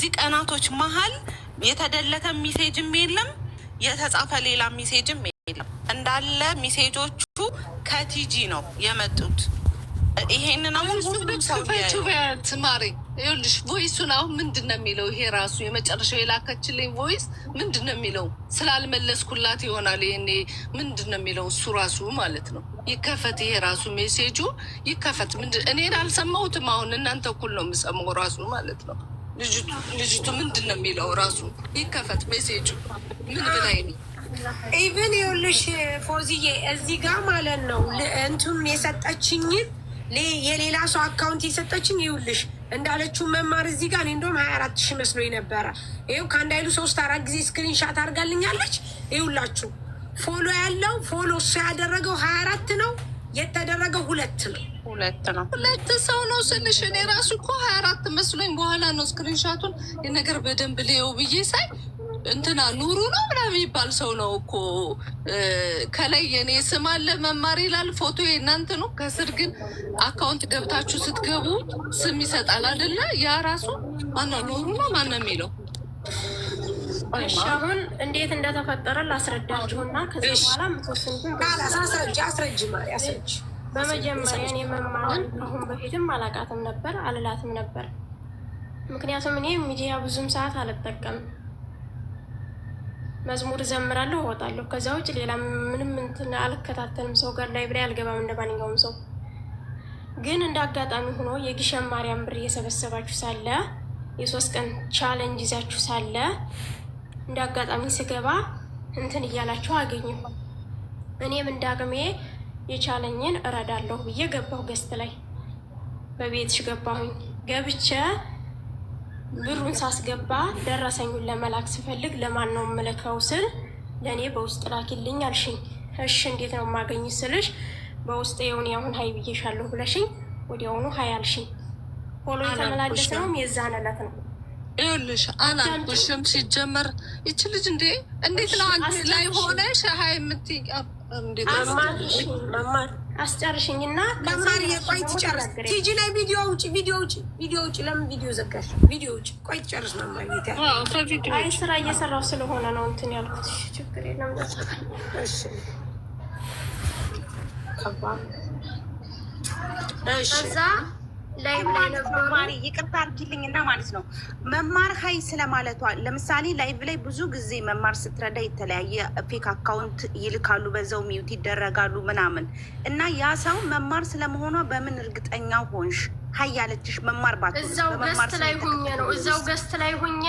በእነዚህ ቀናቶች መሀል የተደለተ ሚሴጅም የለም፣ የተጻፈ ሌላ ሚሴጅም የለም። እንዳለ ሚሴጆቹ ከቲጂ ነው የመጡት። ይሄንን አሁን ማሪ ይኸውልሽ፣ ቮይሱን አሁን ምንድን ነው የሚለው? ይሄ ራሱ የመጨረሻው የላከችልኝ ቮይስ ምንድን ነው የሚለው? ስላልመለስኩላት ይሆናል። ይሄኔ ምንድን ነው የሚለው? እሱ ራሱ ማለት ነው። ይከፈት፣ ይሄ ራሱ ሜሴጁ ይከፈት። እኔን አልሰማሁትም። አሁን እናንተ እኩል ነው የምሰማው ራሱ ማለት ነው። ልጅቱ ምንድን ነው የሚለው? ራሱ ይከፈት ሜሴጁ ምን ብላይ ነው? ኢቨን ይኸውልሽ ፎዚዬ እዚህ ጋር ማለት ነው እንትኑን የሰጠችኝን የሌላ ሰው አካውንት የሰጠችኝ ይኸውልሽ እንዳለችው መማር እዚህ ጋር እኔ እንደውም 24,000 መስሎኝ ነበረ። ይኸው ከአንድ አይሉ 3-4 ጊዜ ስክሪንሻት አድርጋልኛለች። ይኸውላችሁ ፎሎ ያለው ፎሎ እሱ ያደረገው 24 ነው፣ የተደረገው 2 ነው። 2 ሰው ነው ስልሽ እኔ ራሱ እኮ 24 መስሎኝ በኋላ ነው ስክሪንሻቱን የነገር በደንብ ልየው ብዬ ሳይ እንትና ኑሩ ነው ምናምን የሚባል ሰው ነው እኮ ከላይ የኔ ስም አለ መማር ይላል ፎቶ የእናንተ ነው። ከስር ግን አካውንት ገብታችሁ ስትገቡ ስም ይሰጣል አይደለ? ያ ራሱ ማነው ኑሩ ነው ማነው የሚለው? እሺ አሁን እንዴት እንደተፈጠረ ላስረዳችሁና ከዛ በኋላ ምትወስኑትን አስረጅ ማሪ አስረጅ። በመጀመሪያ እኔ መማርን አሁን በፊትም አላቃትም ነበር አልላትም ነበር። ምክንያቱም እኔ ሚዲያ ብዙም ሰዓት አልጠቀምም። መዝሙር ዘምራለሁ እወጣለሁ። ከዛ ውጭ ሌላ ምንም እንትን አልከታተልም። ሰው ጋር ላይ ብላይ አልገባም እንደማንኛውም ሰው። ግን እንደ አጋጣሚ ሆኖ የግሸን ማርያም ብር እየሰበሰባችሁ ሳለ የ3 ቀን ቻሌንጅ ይዛችሁ ሳለ እንደ አጋጣሚ ስገባ እንትን እያላችሁ አገኘሁ። እኔም እንዳቅሜ የቻለኝን እረዳለሁ ብዬ ገባሁ። ገስት ላይ በቤትሽ ገባሁኝ። ገብቼ ብሩን ሳስገባ ደረሰኙን ለመላክ ስፈልግ ለማን ነው የምልከው ስል ለእኔ በውስጥ ላኪልኝ አልሽኝ። እሺ እንዴት ነው የማገኝ ስልሽ በውስጥ የሆነ አሁን ሀይ ብዬሻለሁ ብለሽኝ ወዲያውኑ ሀይ አልሽኝ። ፎሎ የተመላለስነውም የዛን ዕለት ነው። ይኸውልሽ አላልኩሽም? ሲጀመር ይች ልጅ እንዴት ነው አንቺ ላይ ሆነሽ ሀይ የምትይ? መማር አስጨርሽኝና መማር የቆይ ትጨርስ። ቲጂ ላይ ቪዲዮ ውጭ። ለምን ቪዲዮ ዘጋሽ? ቪዲዮ ውጭ። ቆይ ትጨርስ መማር። አይ ስራ እየሰራሁ ስለሆነ ነው እንትን ያልኩት። ችግር የለም። እሺ እዛ ላይ መማር ይቅርታ አድርጊልኝና ማለት ነው መማር ሀይ ስለማለቷ ለምሳሌ ላይቭ ላይ ብዙ ጊዜ መማር ስትረዳ የተለያየ ፌክ አካውንት ይልካሉ፣ በዛው ሚውት ይደረጋሉ ምናምን እና ያ ሰው መማር ስለመሆኗ በምን እርግጠኛ ሆንሽ? ሀይ ያለችሽ መማር ባትሆን እዛው ገስት ላይ ሁኜ ነው። እዛው ገስት ላይ ሁኜ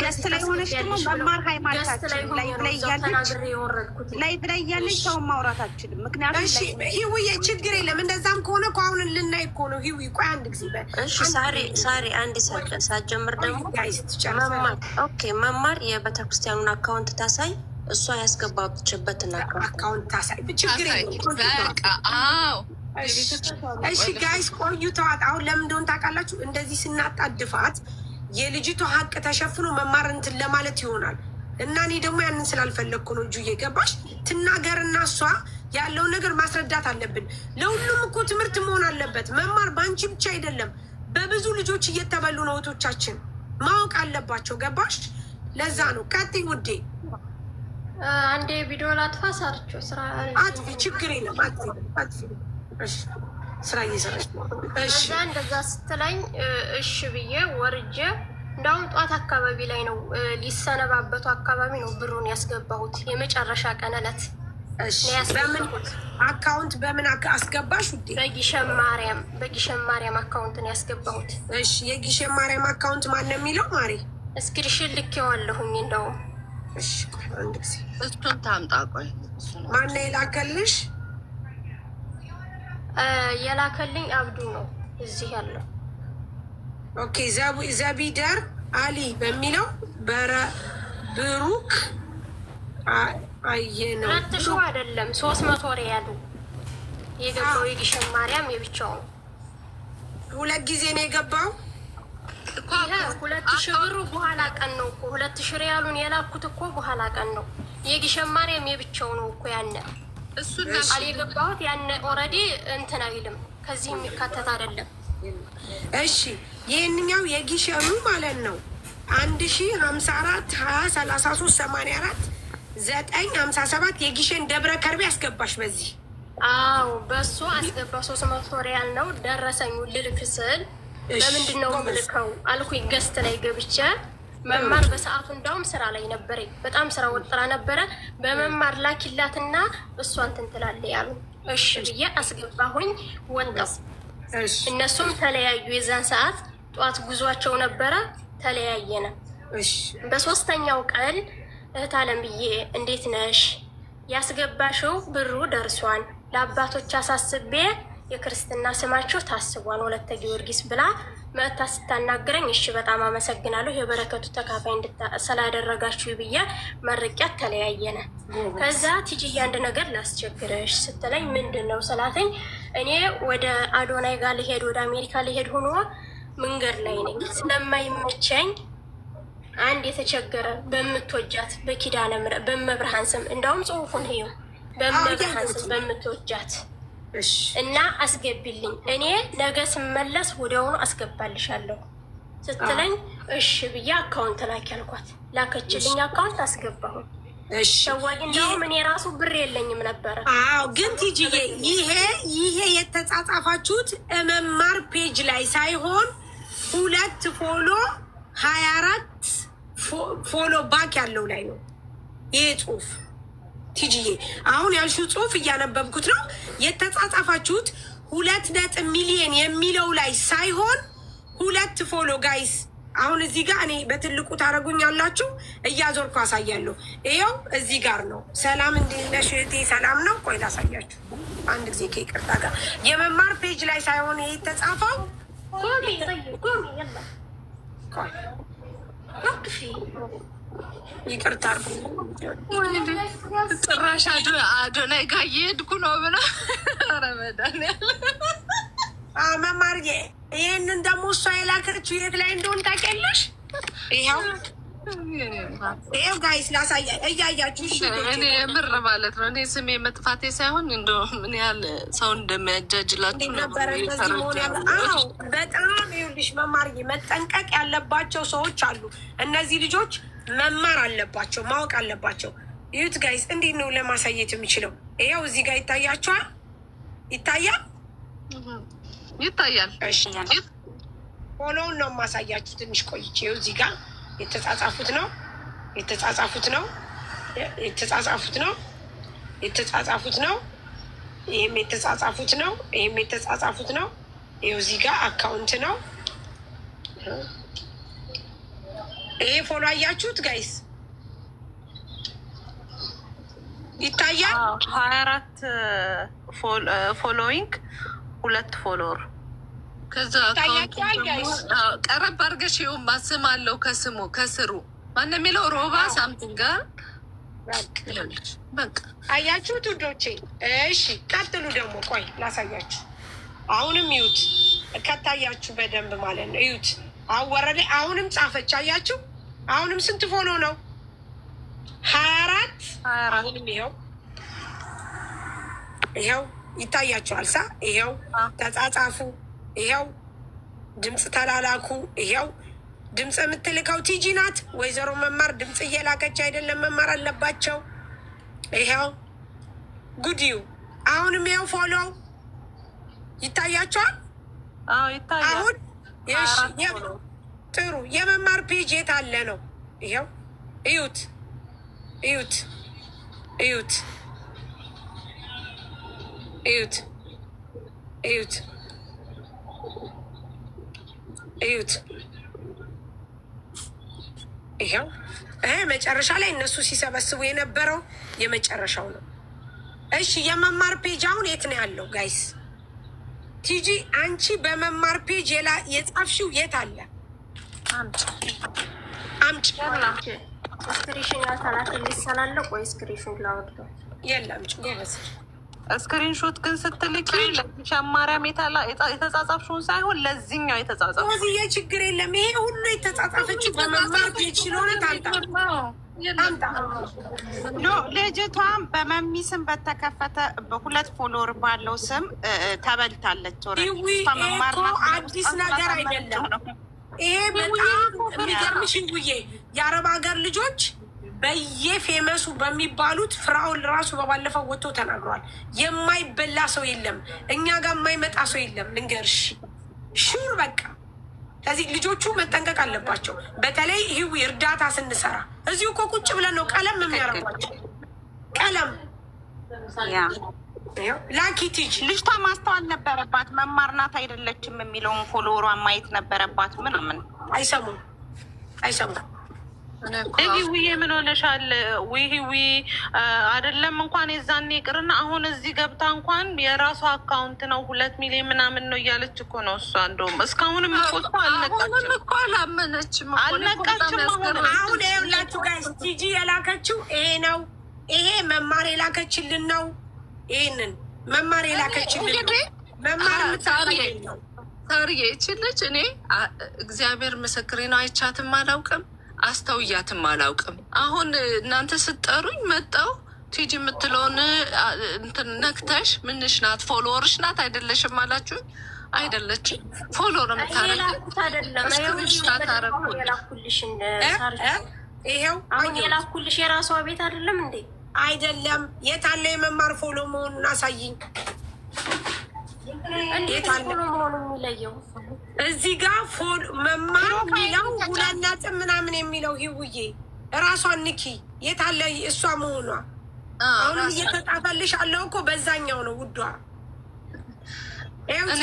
ገስት ላይ ሆነሽ ደግሞ መማር ሀይ ማለታችን ላይቭ ላይ እያለች ሰው ማውራት አትችልም። ምክንያቱም ሂውዬ ችግር የለም። እንደዛም ከሆነ እኮ አሁን ልናይ እኮ ነው። ሂዊ ቆይ አንድ ጊዜ ሳሪ አንድ ሳትጀምር ደግሞ መማር የቤተክርስቲያኑን አካውንት ታሳይ፣ እሷ ያስገባችበትን አካውንት ታሳይ። ችግር የለም። እሺ ጋይስ ቆዩ ተዋት። አሁን ለምን እንደሆነ ታውቃላችሁ? እንደዚህ ስናጣድፋት የልጅቷ ሀቅ ተሸፍኖ መማር እንትን ለማለት ይሆናል። እና እኔ ደግሞ ያንን ስላልፈለግኩ ነው። እጁ እየገባሽ ትናገርና እሷ ያለውን ነገር ማስረዳት አለብን። ለሁሉም እኮ ትምህርት መሆን አለበት። መማር በአንቺ ብቻ አይደለም፣ በብዙ ልጆች እየተበሉ ነው። እህቶቻችን ማወቅ አለባቸው። ገባሽ? ለዛ ነው። ቀጥይ ውዴ። አንዴ ቪዲዮ ላጥፋ። ሳርቾ ስራ አጥፊ፣ ችግር የለም። አጥፊ ስራ እየሰራች ነው። እዛ እንደዛ ስትለኝ እሺ ብዬ ወርጄ እንዳውም ጧት አካባቢ ላይ ነው ሊሰነባበቱ አካባቢ ነው ብሩን ያስገባሁት። የመጨረሻ ቀን ዕለት በምን አካውንት በምን አስገባሽ ውዴ? በጊሸን ማርያም አካውንት ነው ያስገባሁት። እሺ የጊሸን ማርያም አካውንት ማን ነው የሚለው? ማሪ እስክሪንሽን ልኬዋለሁኝ። እንደውም እሺ አንድ ጊዜ እሱን ታምጣ። ቆይ ማን ነው የላከልሽ? የላከልኝ አብዱ ነው እዚህ ያለው። ኦኬ ዘቢደር አሊ በሚለው ብሩክ አየነው። 200 አይደለም 300 ሪያሉ የገባው የጊሸን ማርያም የብቻው ነው። 2 ጊዜ ነው የገባው። 2000 ብሩ በኋላ ቀን ነው እኮ 2000 ሪያሉን የላኩት እኮ በኋላ ቀን ነው። የጊሸን ማርያም የብቻው ነው እኮ ያነ እሱ ቃል የገባሁት ያነ ኦልሬዲ እንትን አይልም፣ ከዚህ የሚካተት አይደለም። እሺ ይሄንኛው የጊሸኑ ማለት ነው 1054 20 33 84 957 የጊሸን ደብረ ከርቤ አስገባሽ በዚህ። አዎ በሱ አስገባ። 300 ሪያል ነው ደረሰኙ። ልልክ ስል በምንድን ነው ምልከው አልኩኝ። ገስት ላይ ገብቼ መማር በሰዓቱ እንዳውም ስራ ላይ ነበረኝ። በጣም ስራ ወጥራ ነበረ። በመማር ላኪላትና እሷ እንትን ትላለች ያሉ። እሺ ብዬ አስገባሁኝ። ወጣሁ። እነሱም ተለያዩ። የዛን ሰዓት ጠዋት ጉዟቸው ነበረ። ተለያየነ። በሶስተኛው ቀን እህት አለምዬ እንዴት ነሽ? ያስገባሽው ብሩ ደርሷን ለአባቶች አሳስቤ የክርስትና ስማቸው ታስቧን ወለተ ጊዮርጊስ ብላ መታ ስታናግረኝ፣ እሺ በጣም አመሰግናለሁ የበረከቱ ተካፋይ ስላደረጋችሁ ብዬ መርቂያት ተለያየነ። ከዛ ቲጂዬ አንድ ነገር ላስቸግረሽ ስትለኝ ምንድን ነው ስላተኝ፣ እኔ ወደ አዶናይ ጋር ልሄድ ወደ አሜሪካ ልሄድ ሆኖ መንገድ ላይ ነኝ። ስለማይመቸኝ አንድ የተቸገረ በምትወጃት በኪዳነ ምሕረት በመብርሃን ስም እንዳውም ጽሁፉን ይኸው በመብርሃን ስም በምትወጃት እና አስገቢልኝ፣ እኔ ነገ ስመለስ ወዲያውኑ አስገባልሻለሁ ስትለኝ እሺ ብዬ አካውንት ላኪ ያልኳት። ላከችልኝ። አካውንት አስገባሁ። ሸዋጊ እንደውም እኔ ራሱ ብር የለኝም ነበረ። አዎ ግን ቲጂዬ ይሄ የተጻጻፋችሁት መማር ፔጅ ላይ ሳይሆን 2 ፎሎ 24 ፎሎ ባክ ያለው ላይ ነው ይሄ ጽሁፍ። ቲጂዬ አሁን ያልሽው ጽሁፍ እያነበብኩት ነው። የተጻጻፋችሁት 2 ሚሊዮን የሚለው ላይ ሳይሆን 2 ፎሎ ጋይስ። አሁን እዚህ ጋር እኔ በትልቁ ታደርጉኛላችሁ፣ እያዞርኩ አሳያለሁ። ይኸው እዚህ ጋር ነው። ሰላም እንዴት ነሽ እህቴ? ሰላም ነው። ቆይ ላሳያችሁ አንድ ጊዜ ከይቅርታ ጋር። የመማር ፔጅ ላይ ሳይሆን ይሄ የተጻፈው ይቅርታ ጭራሽ አዶናይ ጋር እየሄድኩ ነው ብላ ረመዳን መማርዬ፣ ይህንን ደግሞ እሷ የላከችው የት ላይ እንደሆን ታውቂያለሽ? ይኸው ጋይስ ላሳያ እያያችሁ። እኔ የምር ማለት ነው እኔ ስሜ መጥፋቴ ሳይሆን እንደ ምን ያህል ሰው እንደሚያጃጅላችሁ ነበረ። እንደዚህ መሆን ያለ በጣም ይኸውልሽ መማርዬ፣ መጠንቀቅ ያለባቸው ሰዎች አሉ። እነዚህ ልጆች መማር አለባቸው፣ ማወቅ አለባቸው። ይዩት ጋይስ፣ እንዴት ነው ለማሳየት የሚችለው? ይኸው እዚህ ጋር ይታያችኋል። ይታያል ይታያል። ፎሎውን ነው የማሳያችሁ። ትንሽ ቆይቼ ይኸው እዚህ ጋር የተጻጻፉት ነው የተጻጻፉት ነው የተጻጻፉት ነው የተጻጻፉት ነው። ይህም የተጻጻፉት ነው። ይህም የተጻጻፉት ነው። ይኸው እዚህ ጋር አካውንት ነው። ይሄ ፎሎ አያችሁት ጋይስ? ይታያል። 24 ፎሎዊንግ 2 ፎሎወር። ከዛ ቀረብ አድርገሽ ይኸውማ ስም አለው ከስሙ ከስሩ ማነው የሚለው ሮባ ሳምቲንግ ጋር በቃ አያችሁት ውዶቼ? እሺ ቀጥሉ ደግሞ። ቆይ ላሳያችሁ። አሁንም ይዩት ከታያችሁ በደንብ ማለት ነው። ይዩት አወረደ። አሁንም ጻፈች። አያችሁ? አሁንም ስንት ፎሎ ነው? 24። አሁንም ይኸው ይታያችኋል። ሳ ይኸው ተጻጻፉ። ይኸው ድምፅ ተላላኩ። ይኸው ድምፅ የምትልከው ቲጂ ናት። ወይዘሮ መማር ድምፅ እየላከች አይደለም፣ መማር አለባቸው። ይኸው ጉዲዩ። አሁንም ይኸው ፎሎ ይታያችኋል። አሁን ጥሩ የመማር ፔጅ የት አለ ነው? ይኸው እዩት፣ እዩት፣ እዩት፣ እዩት፣ እዩት፣ እዩት። ይኸው መጨረሻ ላይ እነሱ ሲሰበስቡ የነበረው የመጨረሻው ነው። እሺ የመማር ፔጅ አሁን የት ነው ያለው ጋይስ? ቲጂ አንቺ በመማር ፔጅ የጻፍሽው የት አለ? አምጪ። ስክሪንሽን ያልተላከልኝ ስላለ ቆይ ስክሪንሽን ላወጣው። የለም ጎበዝ። ስክሪንሾት ግን ስትልኪ ለሻማሪያም የተጻጻፍሽውን ሳይሆን ለዚህኛው የተጻጻፍ እዚህ ችግር የለም። ይሄ ሁሉ የተጻጻፈችው በመማር ፔጅ ስለሆነ ታምጣ። ልጅቷም በመሚ ስም በተከፈተ በ2 ፎሎወር ባለው ስም ተበልታለች። አዲስ ነገር አይደለም። ይሄ በጣም የሚገርምሽ ውዬ የአረብ ሀገር ልጆች በየፌመሱ በሚባሉት ፍራኦል ራሱ በባለፈው ወጥቶ ተናግሯል። የማይበላ ሰው የለም፣ እኛ ጋር የማይመጣ ሰው የለም። ልንገርሽ ሹር በቃ ከዚህ ልጆቹ መጠንቀቅ አለባቸው። በተለይ ህዊ እርዳታ ስንሰራ እዚሁ እኮ ቁጭ ብለን ነው ቀለም የሚያረጓቸው። ቀለም ላኪ ቲጂ ልጅቷ ማስተዋል ነበረባት። መማር ናት አይደለችም የሚለውን ፎሎወሯን ማየት ነበረባት። ምናምን አይሰሙም። ህዊ ምን ሆነሻል? ህዊ አይደለም እንኳን የዛኔ ይቅርና አሁን እዚህ ገብታ እንኳን የራሷ አካውንት ነው 2 ሚሊዮን ምናምን ነው እያለች እኮ ነው እሷ። እንደውም እስካሁንም እኮ አላመነችም። አሁን ይኸውላችሁ ጋይስ ቲጂ የላከችው ይሄ ነው። ይሄ መማር የላከችልን ነው። ይህንን መማር የላከችልን ነው። መማር ምታሪኝ ነው። ታሪዬ ይችልች እኔ እግዚአብሔር ምስክሬ ነው። አይቻትም አላውቅም፣ አስተውያትም አላውቅም። አሁን እናንተ ስትጠሩኝ መጣው ቲጂ የምትለውን እንትን ነክተሽ ምንሽ ናት? ፎሎወርሽ ናት አይደለሽም አላችሁኝ። አይደለችም። ፎሎወር የምታረጉት አይደለም። ይሄው አሁን የላኩልሽ የራሷ ቤት አይደለም እንዴ? አይደለም። የታለ የመማር ፎሎ መሆኑን አሳይኝ። እንዴት ፎሎ መሆኑ የሚለየው? እዚህ ጋር ፎሎ መማር የሚለው 2 ነጥብ ምናምን የሚለው ህውዬ እራሷን ንኪ። የታለ እሷ መሆኗ? አሁንም እየተጣፈልሽ አለው እኮ በዛኛው ነው ውዷ።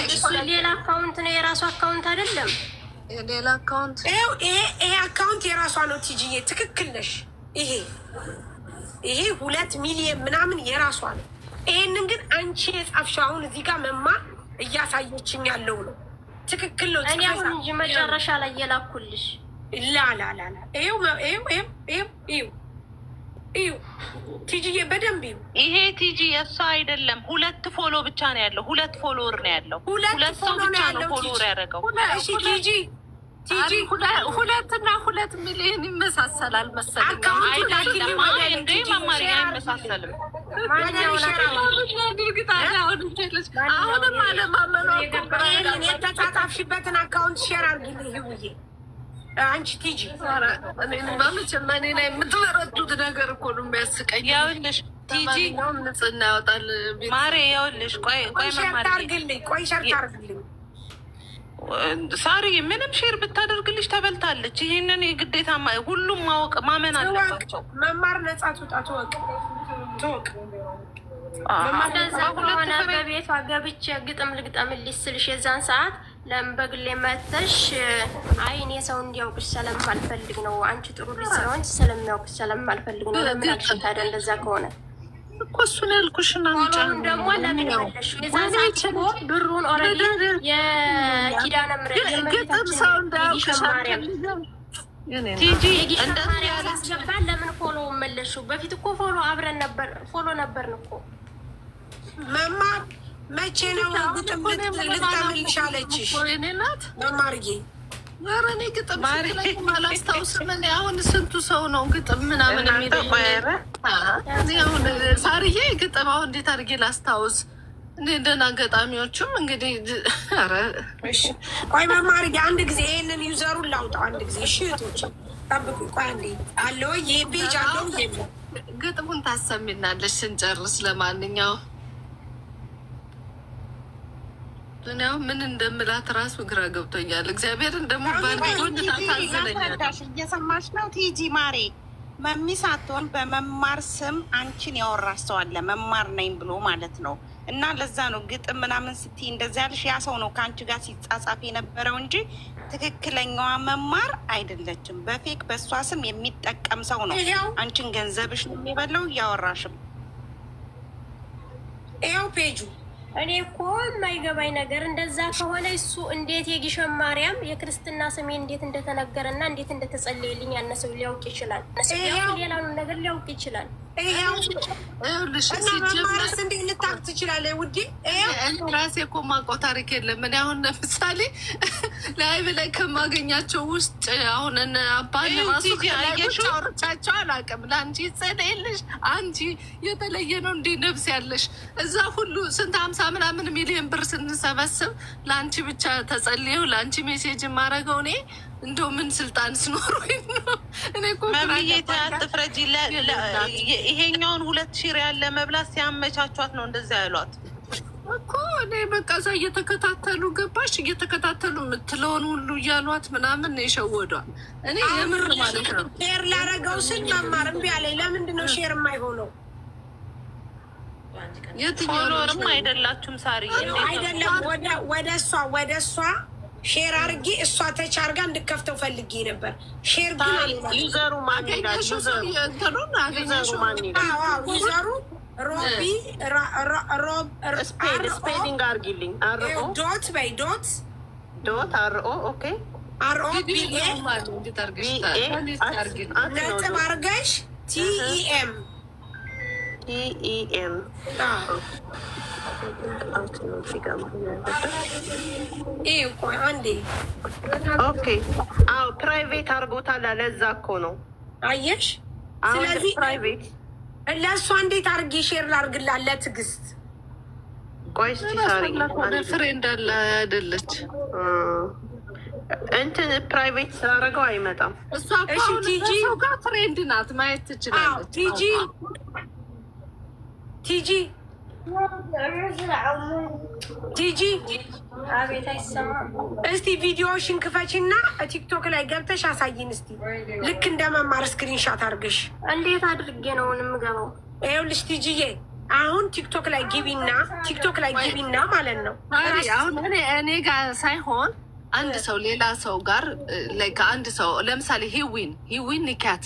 እሱ ሌላ አካውንት ነው፣ የራሷ አካውንት አይደለም። ሌላ አካውንት ይሄ አካውንት የራሷ ነው። ቲጂዬ ትክክል ነሽ። ይሄ 2 ሚሊዮን ምናምን የራሷ ነው። ይሄንን ግን አንቺ የጻፍሽው አሁን እዚህ ጋር መማር እያሳየችኝ ያለው ነው። ትክክል ነው። እኔ አሁን እንጂ መጨረሻ ላይ የላኩልሽ ላላላላ ይኸው ቲጂዬ በደንብ ይሄ ቲጂ የእሷ አይደለም። 2 ፎሎ ብቻ ነው ያለው። 2 ፎሎወር ነው ያለው። 2 ሰው ብቻ ነው ፎሎወር ያደረገው። እሺ ቲጂ 2 ሚሊዮን ይመሳሰላል መሰለኝ። አይደለም እንዴ መማር አይመሳሰልም። አሁንም አለማመኗ የተጻጻፍሽበትን አካውንት ሼር አድርጊልኝ ህውዬ። አንቺ ቲጂ በመቼም እኔ ላይ የምትበረቱት ነገር እኮ ነው የሚያስቀኝ። ይኸውልሽ ቲጂ ንጽህና ያወጣል ማሬ። ይኸውልሽ ቆይ ሸርት አድርግልኝ። ሳሪ ምንም ሼር ብታደርግልሽ ተበልታለች። ይህንን የግዴታ ሁሉም ማወቅ ማመን አለባቸው። መማር ነጻ ትውጣ። ትወቅ እንደዛ ከሆነ በቤቷ ገብቼ ግጥም ልግጠምልሽ ስልሽ የዛን ሰዓት ለምን በግሌ መተሽ አይኔ ሰው እንዲያውቅሽ ስለማልፈልግ ነው፣ አንቺ ጥሩ ልጅ ስለሆንሽ ስለሚያውቅሽ ስለማልፈልግ ነው። ለምን አልሽ ታዲያ? እንደዛ ከሆነ እኮ እሱን ያልኩሽን አንቺ ደግሞ ለምን መለሽ? የዛን ሰዓት እኮ ብሩን ኦልሬዲ የኪዳነ ምሕረት ግጥም ሰው እንዳያውቅሽ ቲጂ እንደዚህ ያስገባል። ለምን ፎሎ መለሹ? በፊት እኮ ፎሎ አብረን ነበርን እኮ። መማር መቼ ነው ግጥም ልግጠምልሽ አለችሽ? መማርዬ ኧረ እኔ ግጥም አላስታውስም። እኔ አሁን ስንቱ ሰው ነው ግጥም ምናምን የሚለው? አሁን ሳርዬ ግጥም አሁን እንዴት አድርጌ ላስታውስ? እንደና ገጣሚዎቹም እንግዲህ ኧረ ቆይ መማርዬ አንድ ጊዜ ይሄንን ዩዘሩን ላውጣው አንድ ጊዜ። እሺ እህቶች ጠብቁ። ቆይ አንዴ አለው ይሄ ፔጅ አለው ግጥሙን ታሰሚናለሽ ስንጨርስ። ለማንኛውም ዱኒያው ምን እንደምላት ራሱ ግራ ገብቶኛል። እግዚአብሔርን ደግሞ ባንዲሆን ታሳዝነኛል። እየሰማሽ ነው ቲጂ ማሬ? መሚ ሳትሆን በመማር ስም አንቺን ያወራሽ ሰው አለ፣ መማር ነኝ ብሎ ማለት ነው። እና ለዛ ነው ግጥም ምናምን ስትይ እንደዚያ ያልሽ። ያ ሰው ነው ከአንቺ ጋር ሲጻጻፍ የነበረው እንጂ ትክክለኛዋ መማር አይደለችም። በፌክ በእሷ ስም የሚጠቀም ሰው ነው አንቺን ገንዘብሽ ነው የሚበላው እያወራሽም። ይኸው ፔጁ። እኔ እኮ የማይገባኝ ነገር እንደዛ ከሆነ እሱ እንዴት የጊሸን ማርያም የክርስትና ስሜ እንዴት እንደተነገረና እንዴት እንደተጸለየልኝ ያነሰው ሊያውቅ ይችላል። ሌላውን ነገር ሊያውቅ ይችላል። መማርስ እንዴት ልታቅ ትችላለህ ውዴ? ራሴ እኮ የማውቀው ታሪክ የለም። እኔ አሁን ለምሳሌ ላይቭ ላይ ከማገኛቸው ውስጥ አሁን አባል ራሱ አውርቻቸው አላውቅም። ለአንቺ ጸለይልሽ አንቺ የተለየ ነው እንዲህ ነብስ ያለሽ እዛ ሁሉ ስንት 50 ምናምን ሚሊዮን ብር ስንሰበስብ ለአንቺ ብቻ ተጸልየው ለአንቺ ሜሴጅ የማደርገው እኔ እንደው ምን ስልጣን ስኖረኝ ነው? እኔ እኮ ፍረጂ ይሄኛውን 2000 ሪያል ለመብላት ሲያመቻቿት ነው እንደዛ ያሏት እኮ። እኔ በቃ እዛ እየተከታተሉ ገባሽ እየተከታተሉ የምትለውን ሁሉ እያሏት ምናምን ነው የሸወዷል። እኔ የምር ማለት ነው ሼር ላረገው ስል መማር እምቢ አለኝ። ለምንድን ነው ሼር የማይሆነው? ፎሎወርም አይደላችሁም ሳሪ? አይደለም ወደ እሷ ሼር አድርጌ እሷ ተች አድርጋ እንድከፍተው ፈልጌ ነበር። ሼር ግን ዩዘሩ ማን ይላል? ዩዘሩ ሮቢ ስፔሊንግ አርጊልኝ። ዶት በይ ዶት አርኦ ኦኬ አርኦ ቢኤ ነጥብ አርገሽ ቲኢኤም አንዴ ፕራይቬት አርጎታል። ለዛ እኮ ነው አየሽ። ስለዚህ ፕራይቬት ለእሷ እንዴት አርጌ ሼር ላርግላት? ለትዕግስት ቆይ እስኪ ሳሪ ፍሬንድ አለ አይደለች እንትን ፕራይቬት ስላደረገው አይመጣም። እሷ ቲጂ ጋር ፍሬንድ ናት ማየት ትችላለች። ቲጂ አቤት አይሰማም። እስቲ ቪዲዮሽን ክፈችና ቲክቶክ ላይ ገብተሽ አሳይን እስቲ። ልክ እንደ መማር ስክሪንሻት አድርገሽ። እንዴት አድርጌ ነው የምገባው? ይኸውልሽ ቲጂዬ አሁን ቲክቶክ ላይ ግቢና ማለት ነው። አሁን እኔ ጋር ሳይሆን አንድ ሰው ሌላ ሰው ጋር ከአንድ ሰው ለምሳሌ ሂዊን ንኪያት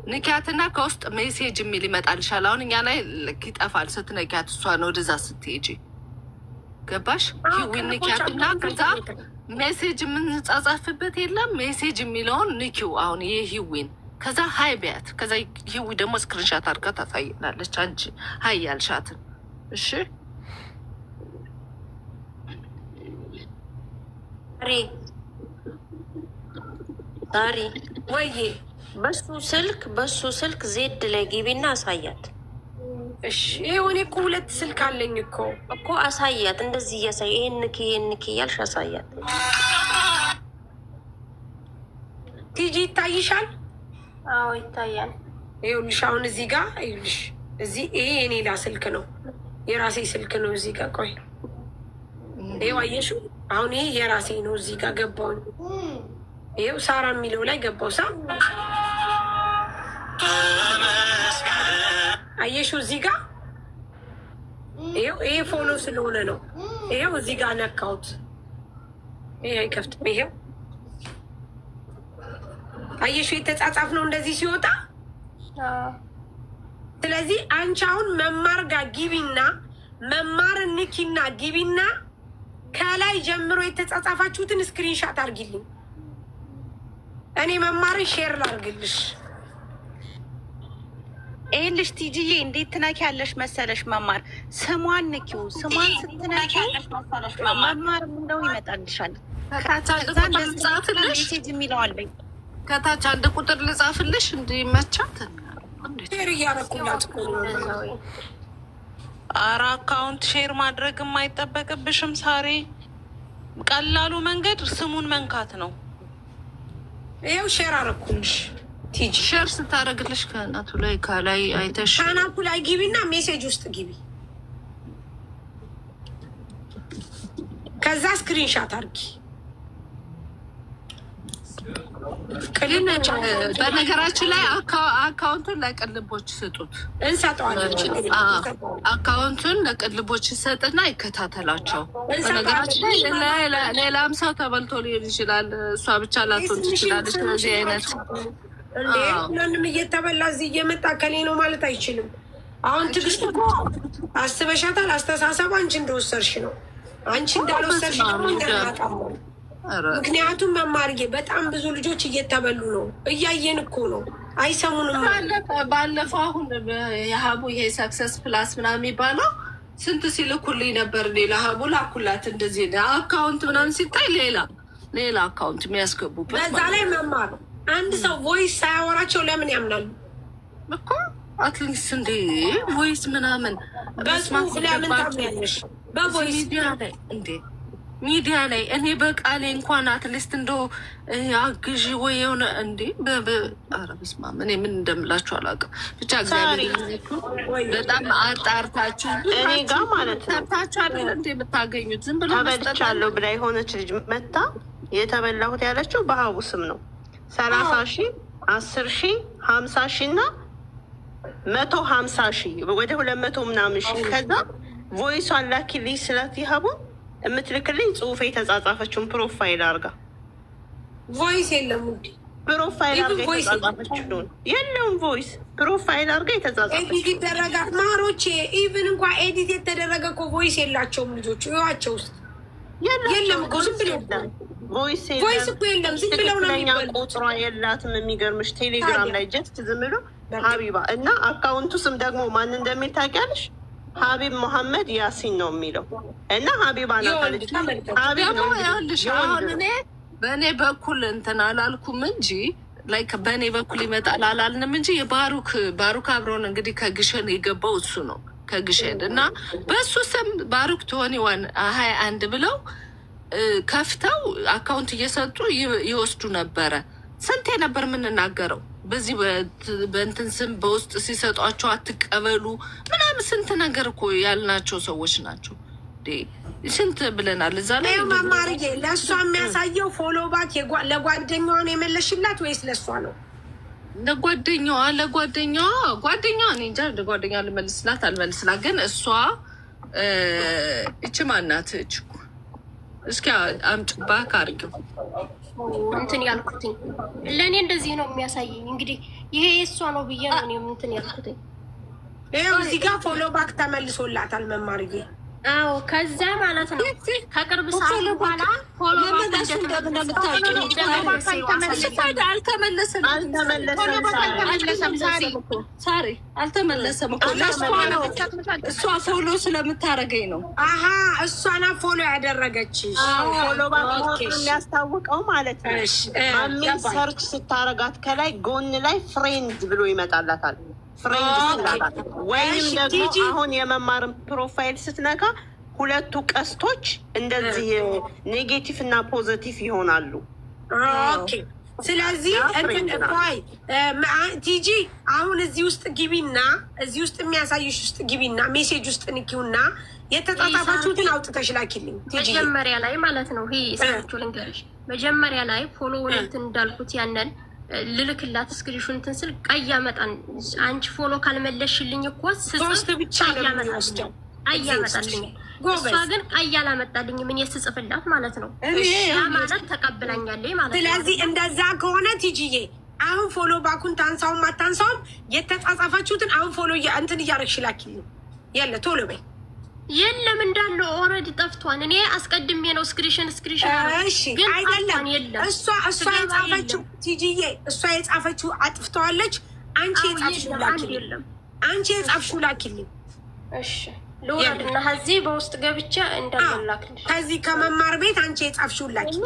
ንኪያት እና ከውስጥ ሜሴጅ የሚል ይመጣልሻል። አሁን እኛ ላይ ይጠፋል ስትነኪያት፣ እሷን ወደዛ ስትሄጂ ገባሽ? ሂዊን ንኪያት እና ከዛ ሜሴጅ የምንጻጻፍበት የለም ሜሴጅ የሚለውን ንኪው። አሁን ይህ ሂዊን ከዛ ሀይ ቢያት። ከዛ ሂዊ ደግሞ ስክሪንሻት አድርጋ ታሳይናለች አንቺ ሀይ ያልሻትን። እሺ ዛሬ ወይዬ በሱ ስልክ ዜድ ላይ ግቢና አሳያት። እሺ ይሁን እኮ 2 ስልክ አለኝ እኮ አሳያት። እንደዚህ እያሳይ ይሄን ንኪ እያልሽ አሳያት። ቲጂ ይታይሻል? አዎ ይታያል። ይኸውልሽ አሁን እዚህ ጋር ይኸውልሽ ይሄ የኔላ ስልክ ነው፣ የራሴ ስልክ ነው። እዚህ ጋር ቆይ ይኸው አየሽው? አሁን ይሄ የራሴ ነው። እዚህ ጋር ገባሁኝ። ይኸው ሳራ የሚለው ላይ ገባው። አየሽው? እዚህ ጋር ይሄ ፎሎ ስለሆነ ነው። ይሄው እዚህ ጋር ነካሁት። ይሄ አይከፍትም። ይሄው አየሽው? የተጻጻፍ ነው እንደዚህ ሲወጣ። ስለዚህ አንቺ አሁን መማር ጋር ግቢና መማርን ንኪና ግቢና ከላይ ጀምሮ የተጻጻፋችሁትን ስክሪንሻት አርጊልኝ። እኔ መማርን ሼር ላርግልሽ። ይኸውልሽ ቲጂዬ እንዴት ትነኪያለሽ መሰለሽ? መማር ስሟን ንኪው። ስሟን ስትነኪው መማር የሚለው ይመጣልሻል። ሜሴጅ የሚለው አለኝ ከታች አንድ ቁጥር ልጻፍልሽ እንዲመቻት ሼር እያረኩላት። ኧረ አካውንት ሼር ማድረግም አይጠበቅብሽም ሳሪ። ቀላሉ መንገድ ስሙን መንካት ነው። ይኸው ሼር አረኩልሽ። ቲጂ ሼር ስታደርግልሽ ከእናቱ ላይ ከላይ አይተሽ ከእናቱ ላይ ግቢና ሜሴጅ ውስጥ ግቢ። ከዛ ስክሪንሻት አርጊ። በነገራችን ላይ አካውንቱን ለቅልቦች ስጡት፣ እንሰጠዋለን። አካውንቱን ለቅልቦች ሰጥና ይከታተላቸው። በነገራችን ላይ ሌላም ሰው ተበልቶ ሊሆን ይችላል፣ እሷ ብቻ ላትሆን ትችላለች። ስለዚህ አይነት ሁሉንም እየተበላ እዚህ እየመጣ ከሌ ነው ማለት አይችልም። አሁን ትዕግስት እኮ አስበሻታል። አስተሳሰቡ አንቺ እንደወሰርሽ ነው። አንቺ እንዳልወሰርሽ ደግሞ እንደናቃሙ ምክንያቱም መማርዬ በጣም ብዙ ልጆች እየተበሉ ነው፣ እያየን እኮ ነው። አይሰሙንም። ባለፈው አሁን የሀቡ ይሄ ሰክሰስ ፕላስ ምናምን የሚባለው ስንት ሲልኩልኝ ነበር። ሌላ ሀቡ ላኩላት እንደዚህ አካውንት ምናምን ሲታይ ሌላ አካውንት የሚያስገቡበት በዛ ላይ መማር አንድ ሰው ቮይስ ሳያወራቸው ለምን ያምናሉ እኮ? አትሊስት እንዴ ቮይስ ምናምን በጽሁፍ ለምን ታምኛለሽ? በቮይስ እንዴ ሚዲያ ላይ እኔ በቃሌ እንኳን አትሊስት እንደው አግዥ ወይ የሆነ እንዴ ኧረ በስመ አብ እኔ ምን እንደምላችሁ አላውቅም። ብቻ እግዚአብሔር በጣም አጣርታችሁ እኔ ጋር ማለት ነው ተብታችሁ አይደል እንዴ የምታገኙት? ዝም ብሎ ተበልቻለሁ ብላ የሆነች ልጅ መታ የተበላሁት ያለችው በሀቡ ስም ነው። 30,000 10,000 50,000 እና 150,000 ወደ 200 ምናምን ሺህ። ከዛ ቮይሷን ላኪልኝ ስላት ሀቡን የምትልክልኝ ጽሁፍ የተጻጻፈችውን ፕሮፋይል አርጋ ቮይስ የለም ውዴ፣ ፕሮፋይል አርጋ የተጻጻፈችውን የለውም ቮይስ ፕሮፋይል አርጋ የተጻጻፈችውን ኤዲት ይደረጋል። ማሮቼ ኢቭን እንኳን ኤዲት የተደረገ እኮ ቮይስ የላቸውም ልጆቹ። ይዋቸው ውስጥ የለም እኮ ዝም ብለው ቮይስ እኮ የለም ዝም ብለው ነው የሚበሉት። ቁጥሯ የላትም። የሚገርምሽ ቴሌግራም ላይ ጀስት ዝም ብሎ ሀቢባ እና አካውንቱ ስም ደግሞ ማን እንደሚል ታውቂያለሽ? ሀቢብ መሐመድ ያሲን ነው የሚለው እና ሀቢባ ናታለች። ደግሞ ያልሽ አሁን እኔ በእኔ በኩል እንትን አላልኩም እንጂ ላይክ በእኔ በኩል ይመጣል አላልንም እንጂ የባሩክ አብረውን እንግዲህ ከግሸን የገባው እሱ ነው ከግሸን እና በእሱ ስም ባሩክ 21 ብለው ከፍተው አካውንት እየሰጡ ይወስዱ ነበረ። ስንቴ ነበር የምንናገረው በዚህ በእንትን ስም በውስጥ ሲሰጧቸው አትቀበሉ ምናምን ስንት ነገር እኮ ያልናቸው ሰዎች ናቸው። ስንት ብለናል እዛ ላይ። መማርዬ ለእሷ የሚያሳየው ፎሎ ባክ ለጓደኛዋ ነው የመለሽላት ወይስ ለእሷ ነው? ለጓደኛዋ እኔ እንጃ ለጓደኛ ልመልስላት አልመልስላት፣ ግን እሷ እች ማናት እች እስኪ አምጭ ባክ አድርጊው እንትን ያልኩትኝ ለእኔ እንደዚህ ነው የሚያሳየኝ። እንግዲህ ይሄ የእሷ ነው ብዬ ነው እንትን ያልኩትኝ። ይኸው እዚህ ጋር ፎሎ ባክ ተመልሶላታል መማርዬ። አዎ ከዛ ማለት ነው ከቅርብ ሰዓት በኋላ ፎሎ ባክ አልተመለሰም እኮ እሷ ፎሎ ስለምታረገኝ ነው። እሷና ፎሎ ያደረገች ፎሎ ባክ የሚያስታውቀው ማለት ነው። ማሚን ሰርች ስታረጋት ከላይ ጎን ላይ ፍሬንድ ብሎ ይመጣላታል። ፍሬንድ ወይም ደግሞ አሁን የመማርን ፕሮፋይል ስትነካ ሁለቱ ቀስቶች እንደዚህ ኔጌቲቭ እና ፖዘቲቭ ይሆናሉ። ኦኬ ስለዚህ ቆይ ቲጂ አሁን እዚህ ውስጥ ግቢና እዚህ ውስጥ የሚያሳይሽ ውስጥ ግቢና ሜሴጅ ውስጥ ንኪውና የተጻጻፋችሁትን አውጥተሽ ላኪልኝ። መጀመሪያ ላይ ማለት ነው ይሄ ሰዎቹ ልንገርሽ መጀመሪያ ላይ ፎሎ እንትን እንዳልኩት ያንን ልልክላት ስክሪንሹን እንትን ስል ቀይ ያመጣን። አንቺ ፎሎ ካልመለሽልኝ እኮ ሶስት ብቻ ነው ያመጣልኝ። እሷ ግን ቀይ አላመጣልኝ። ምን የስጽፍላት ማለት ነው ያ ማለት ተቀብላኛለች ማለት ነው። ስለዚህ እንደዛ ከሆነ ቲጂዬ አሁን ፎሎ ባኩን ታንሳውም አታንሳውም የተጻጻፋችሁትን አሁን ፎሎ እንትን እያረግሽ ላኪልኝ። የለ ቶሎ በይ። የለም እንዳለ ኦልሬዲ ጠፍቷል። እኔ አስቀድሜ ነው ስክሪንሽን እሺ አይደለም እሷ የጻፈችው ቲጂዬ እሷ የጻፈችው አጥፍተዋለች። አንቺ የጻፍሽው ላኪልኝ። አንቺ የጻፍሽው ላኪልኝ። እሺ ለወራድ እና ከዚህ በውስጥ ገብቼ እንደምላክልሽ ከዚህ ከመማር ቤት አንቺ የጻፍሽው ላኪልኝ።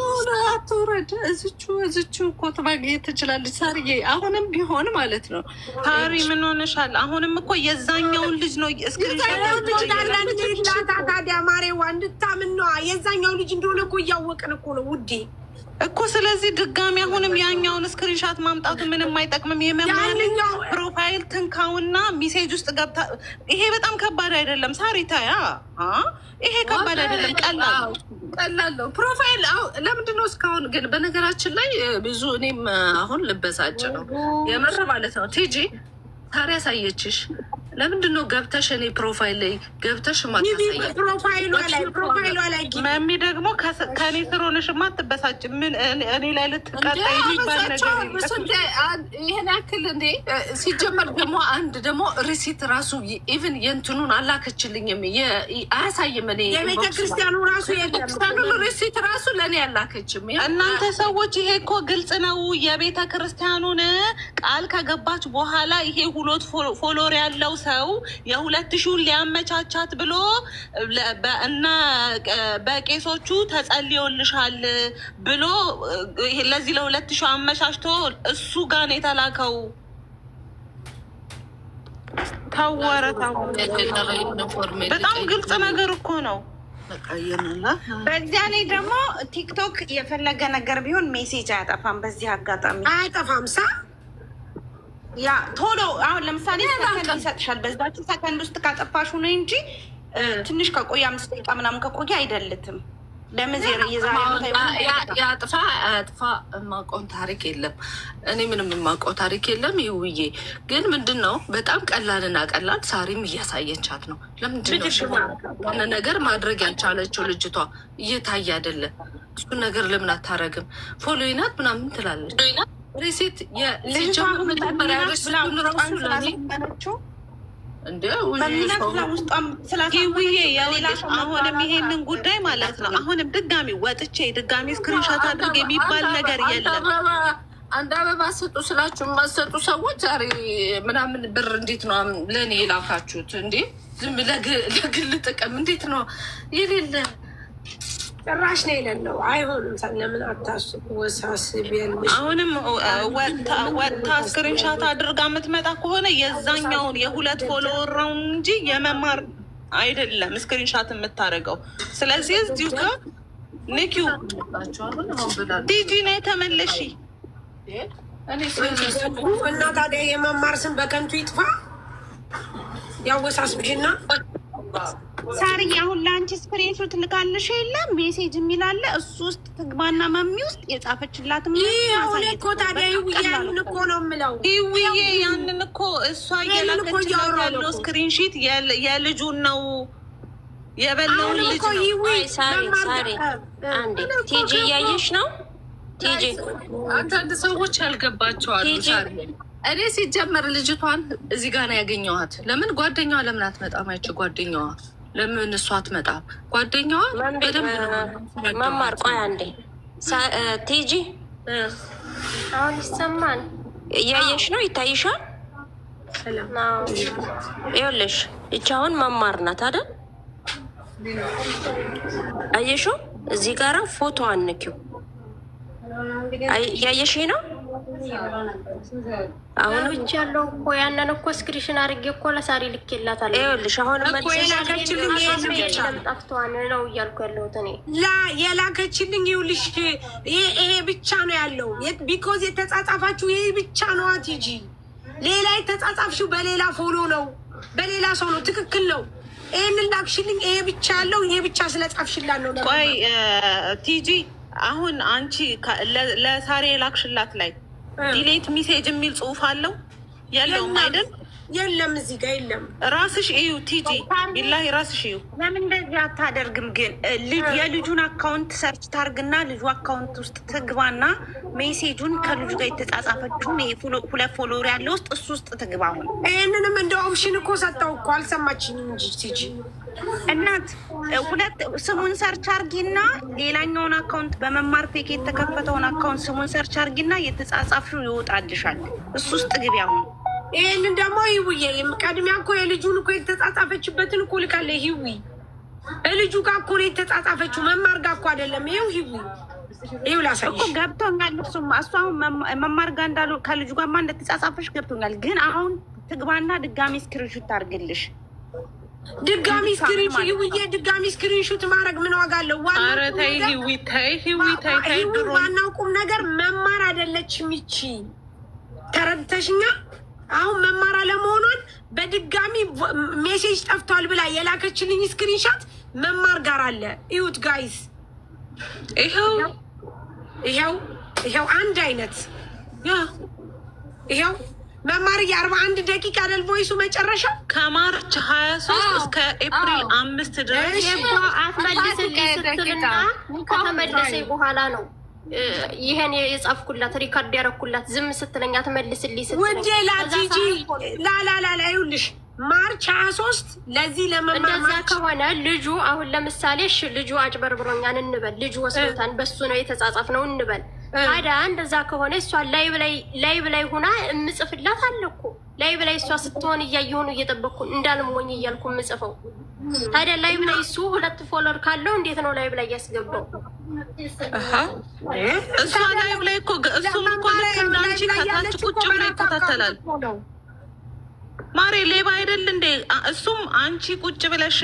አትውረድ። እዚቹ እኮ ማግኘት ትችላለች። ሳርዬ አሁንም ቢሆን ማለት ነው። ሳሪ ምን ሆነሻል? አሁንም እኮ የዛኛውን ልጅ ነው ታዲያ ማሬዋ እንድታምን ነዋ። የዛኛው ልጅ እንደሆነ እኮ እያወቅን እኮ ነው ውዴ እኮ። ስለዚህ ድጋሚ አሁንም ያኛውን ስክሪንሻት ማምጣቱ ምንም አይጠቅምም። የመማልኛው ፕሮፋይል ትንካውና ሚሴጅ ውስጥ ገብታ ይሄ በጣም ከባድ አይደለም ሳሪታያ። ይሄ ከባድ አይደለም፣ ቀላል ነው። ፕሮፋይል ለምንድን ነው እስካሁን ግን በነገራችን ላይ ብዙ እኔም አሁን ልበሳጭ ነው የመረ ማለት ነው። ቲጂ ታዲያ ያሳየችሽ ለምንድን ነው ገብተሽ እኔ ፕሮፋይል ላይ ገብተሽ ማታሳይ? ፕሮፋይሏ ላይ መሚ ደግሞ ከኔ ስር ሆነሽማ አትበሳጭም። ምን እኔ ላይ ልትቀጣይ የሚባል ነገር ይሄን ያክል እንዴ? ሲጀመር ደግሞ አንድ ደግሞ ሪሲት ራሱ ኢቭን የእንትኑን አላከችልኝም፣ አያሳይም። እኔ የቤተ ክርስቲያኑ ራሱ ሪሲት ራሱ ለእኔ ያላከችም። እናንተ ሰዎች ይሄ እኮ ግልጽ ነው። የቤተ ክርስቲያኑን ቃል ከገባች በኋላ ይሄ ሁለት ፎሎወር ያለው ሰው የ2000 ሊያመቻቻት ብሎ እና በቄሶቹ ተጸልዮልሻል ብሎ ለዚህ ለ2000 አመቻችቶ እሱ ጋር ነው የተላከው። ታወረ በጣም ግልጽ ነገር እኮ ነው። በዚያ ላይ ደግሞ ቲክቶክ የፈለገ ነገር ቢሆን ሜሴጅ አያጠፋም። በዚህ አጋጣሚ አያጠፋም ያ ቶሎ አሁን ለምሳሌ ሰከንድ ይሰጥሻል። በዛችሁ ሰከንድ ውስጥ ካጠፋሹ ነው እንጂ ትንሽ ከቆየ 5 ደቂቃ ምናምን ከቆየ አይደልትም። ለምን ያጥፋ አያጥፋ የማውቀውን ታሪክ የለም። እኔ ምንም የማውቀው ታሪክ የለም። ይውዬ ግን ምንድን ነው በጣም ቀላልና ቀላል ሳሪም እያሳየቻት ነው። ለምንድን ነው ነገር ማድረግ ያልቻለችው? ልጅቷ እየታየ አይደለም። እሱን ነገር ለምን አታረግም? ፎሎዊናት ምናምን ትላለች። ሪሲት የልጅቷ መጀመሪያ አሁንም ይሄንን ጉዳይ ማለት ነው። አሁንም ድጋሚ ወጥቼ ድጋሚ ስክሪንሾት አድርግ የሚባል ነገር የለም። አንድ አበባ ስጡ ስላችሁ የማሰጡ ሰዎች ዛሬ ምናምን ብር እንዴት ነው ለእኔ የላካችሁት? እንዴ ዝም ለግል ጥቅም እንዴት ነው የሌለ ጭራሽ ነው የሌለው። አይሆንም። ለምን አታስቡ? ወሳስብ ያለሽ አሁንም ወጥታ ስክሪንሻት አድርጋ የምትመጣ ከሆነ የዛኛውን የ2 ፎሎወር እንጂ የመማር አይደለም ስክሪንሻት የምታደርገው። ስለዚህ እዚሁ ጋር ንኪው ቲጂ ነው የተመለሺ እና ታዲያ የመማር ስም በከንቱ ይጥፋ። ያወሳስብሽና ሳሪ አሁን ለአንቺ ስክሪንሾት ልካልሽ የለም ሜሴጅ የሚላለ እሱ ውስጥ ትግባና መሚ ውስጥ የጻፈችላት አሁን እኮ ታዲያ ያንን እኮ ነው የምለው። ይውዬ ያንን እኮ እሷ እየላከችላት ያለው ስክሪንሺት የልጁን ነው የበላውን ልጅ ነው። ሳሪ አንዴ ቲጂ እያየሽ ነው። ቲጂ አንዳንድ ሰዎች ያልገባቸዋል። ሳሪ እኔ ሲጀመር ልጅቷን እዚህ ጋር ነው ያገኘኋት። ለምን ጓደኛዋ ለምን አትመጣም? አይቼ ጓደኛዋ ለምን እሷ አትመጣም? ጓደኛዋ በደንብ መማር ቆይ አንዴ ቲጂ አሁን ይሰማል። እያየሽ ነው? ይታይሻል? ይኸውልሽ ይቺ አሁን መማር ናት አይደል? አየሽው? እዚህ ጋራ ፎቶ አንኪው እያየሽ ነው። አሁን ብቻ ያለው እኮ ያንን እኮ ስክሪንሽን አድርጌ እኮ ለሳሪ ልኬላታለሁ። ይኸውልሽ አሁን የላከችልኝ ጠፍቷን ነው እያልኩ ያለሁት እኔ የላከችልኝ ይኸውልሽ ይሄ ብቻ ነው ያለው። ቢኮዝ የተጻጻፋችሁ ይሄ ብቻ ነው። አትጂ ሌላ የተጻጻፍሽው በሌላ ፎሎ ነው በሌላ ሰው ነው። ትክክል ነው። ይሄንን ላክሽልኝ ይሄ ብቻ ያለው ይሄ ብቻ ስለጻፍሽላት ነው። ቆይ ቲጂ አሁን አንቺ ለሳሪ የላክሽላት ላይ ዲሌት ሚሴጅ የሚል ጽሁፍ አለው የለውም አይደል? የለም እዚህ ጋር የለም። ራስሽ እዩ ቲጂ ቢላሂ ራስሽ እዩ። ለምን እንደዚህ አታደርግም ግን? የልጁን አካውንት ሰርች ታርግና ልጁ አካውንት ውስጥ ትግባና ሜሴጁን ከልጁ ጋር የተጻጻፈችውን 2 ፎሎወር ያለው ውስጥ እሱ ውስጥ ትግባ። አሁን ይህንንም እንደ ኦፕሽን እኮ ሰጠው እኮ አልሰማችኝም እንጂ ቲጂ እናት 2 ስሙን ሰርች አርጊና ሌላኛውን አካውንት በመማር ፔክ የተከፈተውን አካውንት ስሙን ሰርች አርጊና የተጻጻፍሽው ይወጣልሻል። እሱ ውስጥ ግቢ አሁን። ይህንን ደግሞ ይውዬ ቀድሚያ እኮ የልጁን እኮ የተጻጻፈችበትን እኮ ልካለ ይዊ ልጁ ጋር እኮ ነው የተጻጻፈችው መማር ጋር እኮ አይደለም። ይው ይዊ ይው ላሳይሽ እኮ ገብቶኛል። እሱ አሁን መማር ጋር እንዳሉ ከልጁ ጋር ማ እንደተጻጻፈሽ ገብቶኛል። ግን አሁን ትግባና ድጋሚ ስክሪንሹት ታርግልሽ። ድጋሚ ስክሪንሹት ይውዬ ድጋሚ ስክሪንሹት ማድረግ ምን ዋጋ አለው? ዋናው ቁም ነገር መማር አይደለችም ይቺ። ተረድተሽኛ? አሁን መማር አለመሆኗን በድጋሚ ሜሴጅ ጠፍቷል ብላ የላከችልኝ ስክሪንሻት መማር ጋር አለ። እዩት ጋይስ፣ ይኸው አንድ አይነት ይኸው መማር 41 ደቂቃ አይደል ቮይሱ መጨረሻ ከማርች 23 እስከ ኤፕሪል 5 ድረስ አትመልስልኝ ስትልና ከተመለሰኝ በኋላ ነው ይሄን የጻፍኩላት ሪካርድ ያረኩላት። ዝም ስትለኝ አትመልስልኝ ስትለኝ ወንጀ ላቲጂ ላላላ ይኸውልሽ ማርች 23 ለዚህ ለመማር እንደዛ ከሆነ ልጁ አሁን ለምሳሌ እሺ ልጁ አጭበርብሮኛን እንበል፣ ልጁ ወስዶታን በሱ ነው የተጻጻፍ ነው እንበል። ታዲያ እንደዛ ከሆነ እሷ ላይቭ ላይ ሆና እምጽፍላት አለ እኮ ላይቭ ላይ እሷ ስትሆን እያየሆኑ እየጠበቅኩ እንዳልሞኝ እያልኩ የምጽፈው። ታዲያ ላይቭ ላይ እሱ 2 ፎሎወር ካለው እንዴት ነው ላይቭ ላይ ያስገባው? እሷ ላይቭ ላይ እኮ እሱም እኮ ልክ እንዳንቺ ከታች ቁጭ ብሎ ይከታተላል። ማሬ ሌባ አይደል እንዴ? እሱም አንቺ ቁጭ ብለሽ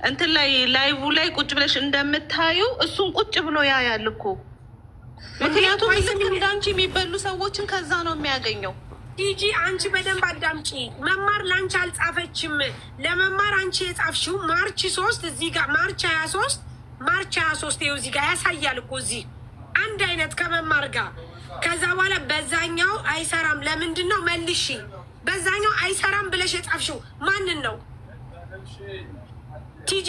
እንትን ላይ ላይቭ ላይ ቁጭ ብለሽ እንደምታዩ እሱም ቁጭ ብሎ ያያል እኮ። ምክንያቱም ልክ እንዳንቺ የሚበሉ ሰዎችን ከዛ ነው የሚያገኘው። ቲጂ አንቺ በደንብ አዳምጪ። መማር ላንቺ አልጻፈችም። ለመማር አንቺ የጻፍሽው ማርች 3 እዚህ ጋር ማርች 23 ይኸው እዚህ ጋር ያሳያል እኮ እዚህ አንድ አይነት ከመማር ጋር። ከዛ በኋላ በዛኛው አይሰራም። ለምንድን ነው መልሺ? በዛኛው አይሰራም ብለሽ የጻፍሽው ማንን ነው? ቲጂ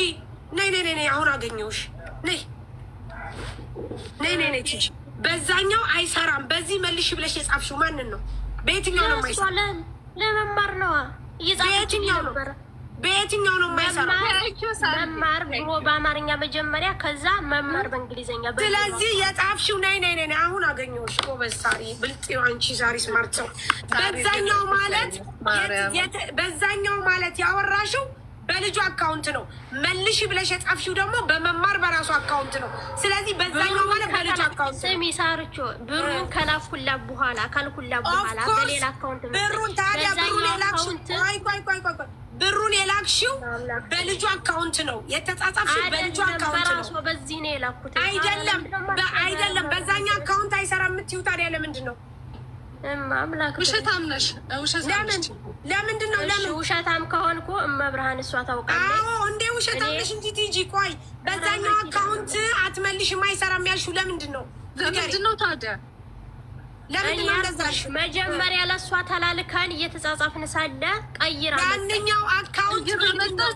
ነይ ነይ ነይ፣ አሁን አገኘሁሽ። ነይ ነይ ነይ ቲጂ፣ በዛኛው አይሰራም በዚህ መልሽ ብለሽ የጻፍሽው ማንን ነው? በየትኛው ነው የማይሰራ? ለመማር ነው በየትኛው ነው? በየትኛው ነው የማይሰራ? መማር ብሎ በአማርኛ መጀመሪያ፣ ከዛ መማር በእንግሊዝኛ። ስለዚህ የጻፍሽው ነይ ነይ ነይ፣ አሁን አገኘሁሽ። ጎበዝ ሳሪ፣ ብልጥ አንቺ ዛሬ ስማርት ሰው። በዛኛው ማለት ያወራሽው በልጁ አካውንት ነው። መልሽ ብለሽ የጻፍሽው ደግሞ በመማር በራሱ አካውንት ነው። ስለዚህ በዛኛው ማለት በልጁ አካውንት። ስሚ ሳርቾ፣ ብሩን ከላኩላ በኋላ በሌላ አካውንት ብሩን ታዲያ ብሩን የላክሽው ብሩን የላክሽው በልጁ አካውንት ነው። የተጻጻፍሽው በልጁ አካውንት ነው። በዚህ ነው የላኩት። አይደለም በዛኛ አካውንት አይሰራም የምትይው ታዲያ ለምንድን ነው? ውሸታም ነሽ። ለምንድን ነው? ለምን ውሸታም ከሆንኩ እመብርሃን እሷ ታውቃለች። አዎ እንዴ ውሸታም ነሽ እንጂ ቲጂ። ቆይ በዛኛው አካውንት አትመልሽም አይሰራም ያልሽው ለምንድን ነው? ለምንድን ነው ታዲያ? ለምንድን ነው እንደዛሽ? መጀመሪያ ለእሷ ተላልካን እየተጻጻፍን ሳለ ቀይራ ያንኛው አካውንት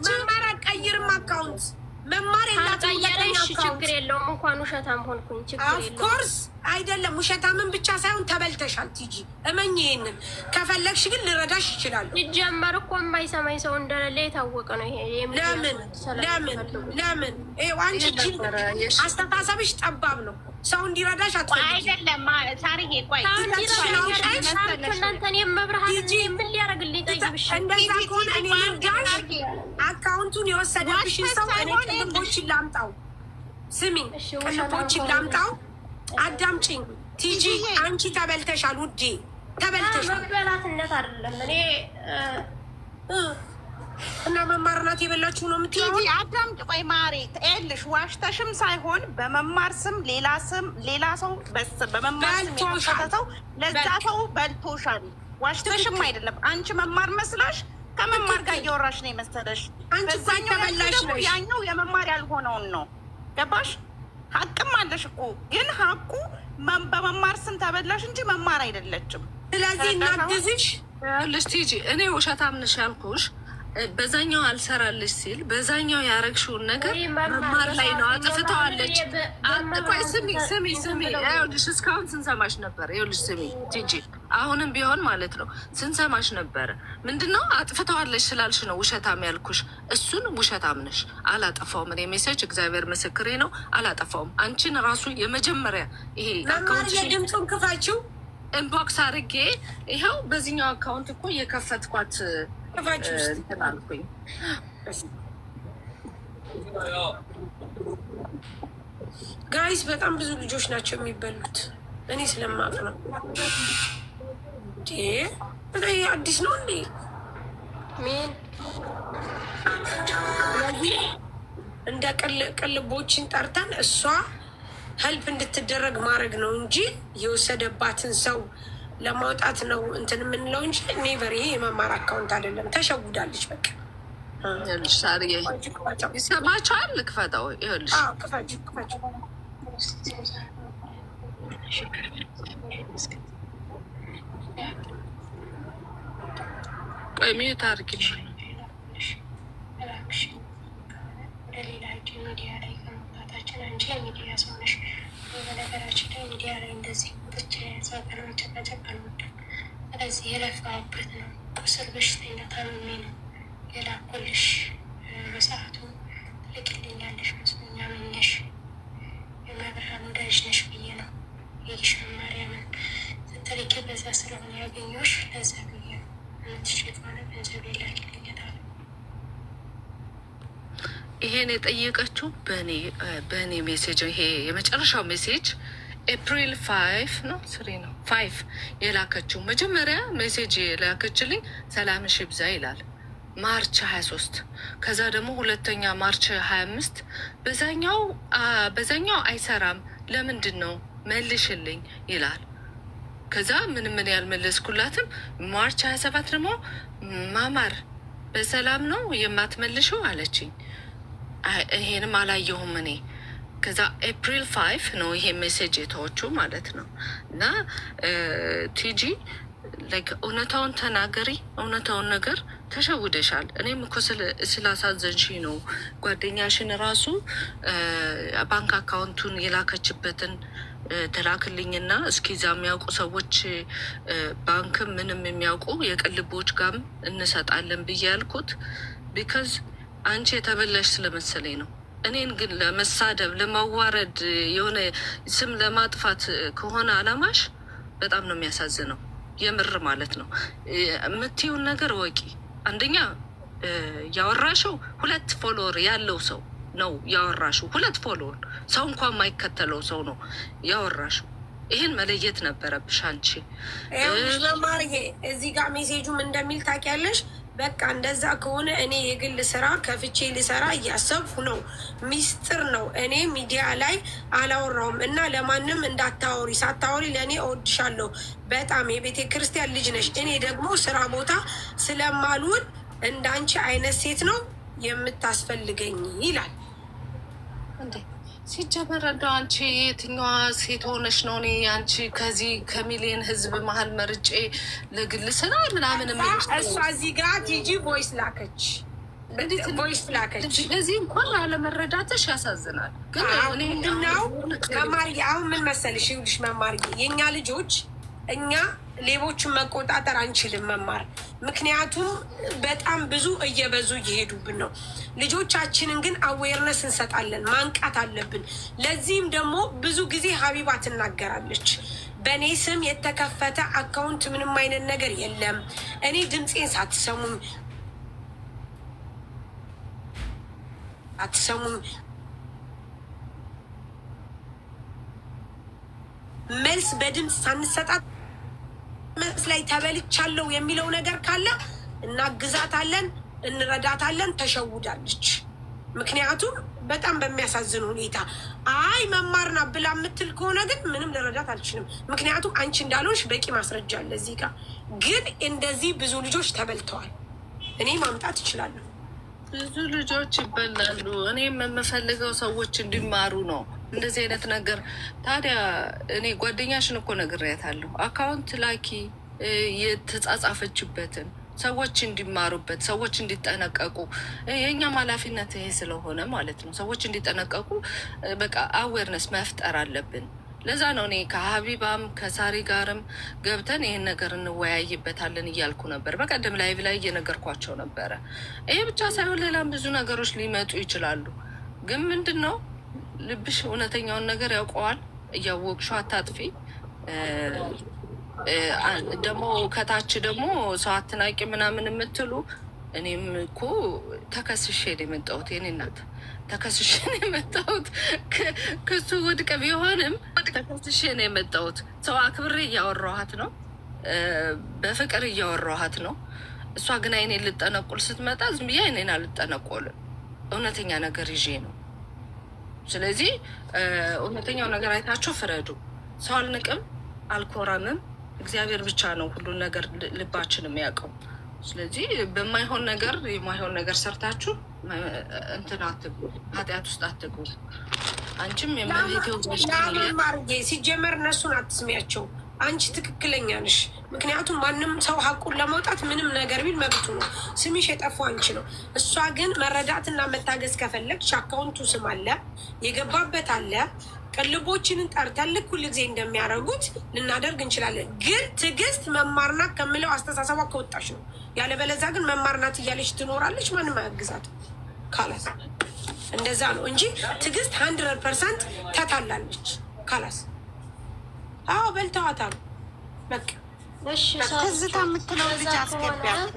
መማር አትቀይርም። አካውንት መማር ቀየረሽ ችግር የለውም። እንኳን ውሸታም ሆንኩኝ ችግር የለውም። ኦፍኮርስ አይደለም ውሸታምን ብቻ ሳይሆን ተበልተሻል ቲጂ። እመኝ ይሄንን ከፈለግሽ ግን ልረዳሽ ይችላል። ሲጀመር እኮ የማይሰማኝ ሰው እንደሌለ የታወቀ ነው። ይሄ ለምን አንቺ አስተሳሰብሽ ጠባብ ነው። ሰው እንዲረዳሽ አትፈልጊ። አይደለም ሳርዬ፣ ቆይ እናንተን የመብርሃን ምን ሊያደርግልኝ ጠይብሽ? እንደዛ ከሆነ እኔ ልርዳሽ። አካውንቱን የወሰደብሽን ሰው እኔ ቅልቦችን ላምጣው። ስሚ ቅልቦችን ላምጣው። አዳምጪኝ ቲጂ፣ አንቺ ተበልተሻል ውዴ፣ ተበልተሻል። መበላትነት አይደለም እኔ እና መማር ናት የበላችሁ ነው የምትይው። ቲጂ አዳምጪ። ቆይ ማሬ ትሄልሽ ዋሽተሽም ሳይሆን በመማር ስም ሌላ ሰው በመማር ስም የተከተተው ለዛ ሰው በልቶሻል። ዋሽተሽም አይደለም አንቺ መማር መስላሽ ከመማር ጋር እያወራሽ ነው የመሰለሽ። በዛኛው ደግሞ ያኛው የመማር ያልሆነውን ነው። ገባሽ? ሀቅም አለሽ እኮ ግን ሀቁ በመማር ስም ተበላሽ እንጂ መማር አይደለችም። ስለዚህ እናግዝሽ ልጅ ቲጂ፣ እኔ ውሸታም ነሽ ያልኩሽ በዛኛው አልሰራልሽ ሲል በዛኛው ያረግሽውን ነገር መማር ላይ ነው። አጥፍተዋለች። ቆይ ስሚ፣ ይኸውልሽ እስካሁን ስንሰማሽ ነበር። ይኸውልሽ ስሚ ቲጂ፣ አሁንም ቢሆን ማለት ነው ስንሰማሽ ነበረ። ምንድነው አጥፍተዋለች ስላልሽ ነው ውሸታም ያልኩሽ። እሱን ውሸታም ነሽ። አላጠፋውም። እኔ ሜሴጅ እግዚአብሔር ምስክሬ ነው፣ አላጠፋውም። አንቺን ራሱ የመጀመሪያ ይሄ አካውንት ድምፁን ክፋችው ኢንቦክስ አድርጌ ይኸው በዚህኛው አካውንት እኮ የከፈትኳት ተናልኩኝ። ጋይስ በጣም ብዙ ልጆች ናቸው የሚበሉት። እኔ ስለማቅ ነው። አዲስ ነው እንዴ? እንደ ቅልቦችን ጠርተን እሷ ሄልፕ እንድትደረግ ማድረግ ነው እንጂ የወሰደባትን ሰው ለማውጣት ነው እንትን የምንለው እንጂ ኔቨር። ይሄ የመማር አካውንት አይደለም። ተሸውዳለች። በቃ ሳርዬ ይሰማችኋል? ልክፈተው። ይኸውልሽ ክፈችው። ቆይ ሚዩት አድርጊልኝ። ወደ ሌላ እጅ ሚዲያ ላይ ከመውጣታችን አንቺ የሚዲያ ሰው ነሽ። በነገራችን ላይ ሚዲያ ላይ እንደዚህ ወጥቼ ሰው ጋር መጨቃጨቅ አልወድም። ስለዚህ የለፋሁበት ነው። ቁስል በሽተኛ ታምሜ ነው የላኩልሽ። በሰዓቱ ትልክልኛለሽ መስሎኝ አመኘሽ። የመብርሃን ወዳጅ ነሽ ብዬ ነው የግሸን ማርያምን ስትልኪ በዛ ስለሆነ ያገኘሁሽ። ለዛ ብዬ ነው የምትችል ከሆነ ገንዘብ ላኪልኛል። ይሄን የጠየቀችው በእኔ ሜሴጅ፣ ይሄ የመጨረሻው ሜሴጅ ኤፕሪል 5 ነው 3 ነው 5 የላከችው። መጀመሪያ ሜሴጅ የላከችልኝ ሰላምሽ ይብዛ ይላል ማርች 23። ከዛ ደግሞ ሁለተኛ ማርች 25። በዛኛው አይሰራም ለምንድን ነው መልሽልኝ ይላል። ከዛ ምን ያልመለስኩላትም ማርች 27 ደግሞ ማማር በሰላም ነው የማትመልሽው አለችኝ። ይሄንም አላየሁም እኔ። ከዛ ኤፕሪል 5 ነው ይሄ ሜሴጅ የተወቹ ማለት ነው። እና ቲጂ እውነታውን ተናገሪ፣ እውነታውን ነገር ተሸውደሻል። እኔም እኮ ስላሳዘንሽ ነው ጓደኛሽን ራሱ ባንክ አካውንቱን የላከችበትን ተላክልኝና እስኪ እዛ የሚያውቁ ሰዎች ባንክም ምንም የሚያውቁ የቅልቦች ጋርም እንሰጣለን ብዬ ያልኩት ቢካዝ አንቺ የተበላሽ ስለመሰለኝ ነው። እኔን ግን ለመሳደብ ለማዋረድ፣ የሆነ ስም ለማጥፋት ከሆነ አላማሽ በጣም ነው የሚያሳዝነው። የምር ማለት ነው። የምትይውን ነገር ወቂ። አንደኛ ያወራሽው 2 ፎሎወር ያለው ሰው ነው ያወራሽው። 2 ፎሎወር ሰው እንኳን የማይከተለው ሰው ነው ያወራሽው። ይህን መለየት ነበረብሽ አንቺ። ማርዬ እዚህ ጋር ሜሴጁም እንደሚል ታውቂያለሽ። በቃ እንደዛ ከሆነ እኔ የግል ስራ ከፍቼ ልሰራ እያሰብኩ ነው። ሚስጥር ነው። እኔ ሚዲያ ላይ አላወራውም እና ለማንም እንዳታወሪ፣ ሳታወሪ ለእኔ እወድሻለሁ በጣም የቤተ ክርስቲያን ልጅ ነሽ። እኔ ደግሞ ስራ ቦታ ስለማልውል እንዳንቺ አይነት ሴት ነው የምታስፈልገኝ ይላል። ሲጀመር እንደው አንቺ የትኛዋ ሴት ሆነሽ ነው እኔ አንቺ ከዚህ ከሚሊዮን ህዝብ መሀል መርጬ ለግል ስራ ምናምን እሷ እዚህ ጋር ቲጂ ቮይስ ላከች፣ ቮይስ ላከች። ለዚህ እንኳን አለመረዳትሽ ያሳዝናል። ግን ምንድነው መማርዬ፣ አሁን ምን መሰልሽ ይኸውልሽ መማርዬ፣ የእኛ ልጆች እኛ ሌቦችን መቆጣጠር አንችልም መማር። ምክንያቱም በጣም ብዙ እየበዙ እየሄዱብን ነው። ልጆቻችንን ግን አዌርነስ እንሰጣለን፣ ማንቃት አለብን። ለዚህም ደግሞ ብዙ ጊዜ ሀቢባ ትናገራለች፣ በእኔ ስም የተከፈተ አካውንት ምንም አይነት ነገር የለም። እኔ ድምፄን አትሰሙም መልስ በድምፅ ሳንሰጣት መልስ ላይ ተበልቻለሁ የሚለው ነገር ካለ እናግዛታለን፣ እንረዳታለን። ተሸውዳለች። ምክንያቱም በጣም በሚያሳዝን ሁኔታ አይ መማርና ብላ የምትል ከሆነ ግን ምንም ልረዳት አልችልም። ምክንያቱም አንቺ እንዳልሆንሽ በቂ ማስረጃ አለ እዚህ ጋር። ግን እንደዚህ ብዙ ልጆች ተበልተዋል። እኔ ማምጣት እችላለሁ። ብዙ ልጆች ይበላሉ። እኔም የምፈልገው ሰዎች እንዲማሩ ነው እንደዚህ አይነት ነገር። ታዲያ እኔ ጓደኛሽን እኮ ነግሬያታለሁ፣ አካውንት ላኪ የተጻጻፈችበትን ሰዎች እንዲማሩበት፣ ሰዎች እንዲጠነቀቁ። የእኛም ኃላፊነት ይሄ ስለሆነ ማለት ነው ሰዎች እንዲጠነቀቁ በቃ አዌርነስ መፍጠር አለብን። ለዛ ነው እኔ ከሀቢባም ከሳሪ ጋርም ገብተን ይህን ነገር እንወያይበታለን እያልኩ ነበር። በቀደም ላይቭ ላይ እየነገርኳቸው ነበረ። ይሄ ብቻ ሳይሆን ሌላም ብዙ ነገሮች ሊመጡ ይችላሉ። ግን ምንድን ነው ልብሽ እውነተኛውን ነገር ያውቀዋል። እያወቅሽው አታጥፊ። ደግሞ ከታች ደግሞ ሰው አትናቂ ምናምን የምትሉ እኔም እኮ ተከስሼ ነው የመጣሁት። የኔ እናት ተከስሼ ነው የመጣሁት። ክሱ ውድቅ ቢሆንም ተከስሼ ነው የመጣሁት። ሰው አክብሬ እያወራኋት ነው፣ በፍቅር እያወራኋት ነው። እሷ ግን አይኔን ልጠነቁል ስትመጣ ዝም ብዬ አይኔን አልጠነቆልም። እውነተኛ ነገር ይዤ ነው። ስለዚህ እውነተኛው ነገር አይታችሁ ፍረዱ። ሰው አልንቅም፣ አልኮራምም። እግዚአብሔር ብቻ ነው ሁሉን ነገር ልባችን የሚያውቀው። ስለዚህ በማይሆን ነገር የማይሆን ነገር ሰርታችሁ እንትን አትግቡ፣ ኃጢአት ውስጥ አትግቡ። አንቺም ሲጀመር እነሱን አትስሚያቸው። አንቺ ትክክለኛ ነሽ። ምክንያቱም ማንም ሰው ሀቁን ለመውጣት ምንም ነገር ቢል መብቱ ነው። ስምሽ የጠፋው አንቺ ነው። እሷ ግን መረዳትና መታገዝ ከፈለግሽ አካውንቱ ስም አለ፣ የገባበት አለ። ቅልቦችንን ጠርተን ልክ ሁል ጊዜ እንደሚያደርጉት ልናደርግ እንችላለን። ግን ትዕግስት መማርናት ከምለው አስተሳሰቧ ከወጣች ነው። ያለበለዛ ግን መማርናት እያለች ትኖራለች። ማንም አያግዛት ካላስ እንደዛ ነው እንጂ ትዕግስት 100% ተታላለች ካላስ። አዎ በልተዋታል። በቃ ትዝታ የምትለው ልጅ አስገቢያት።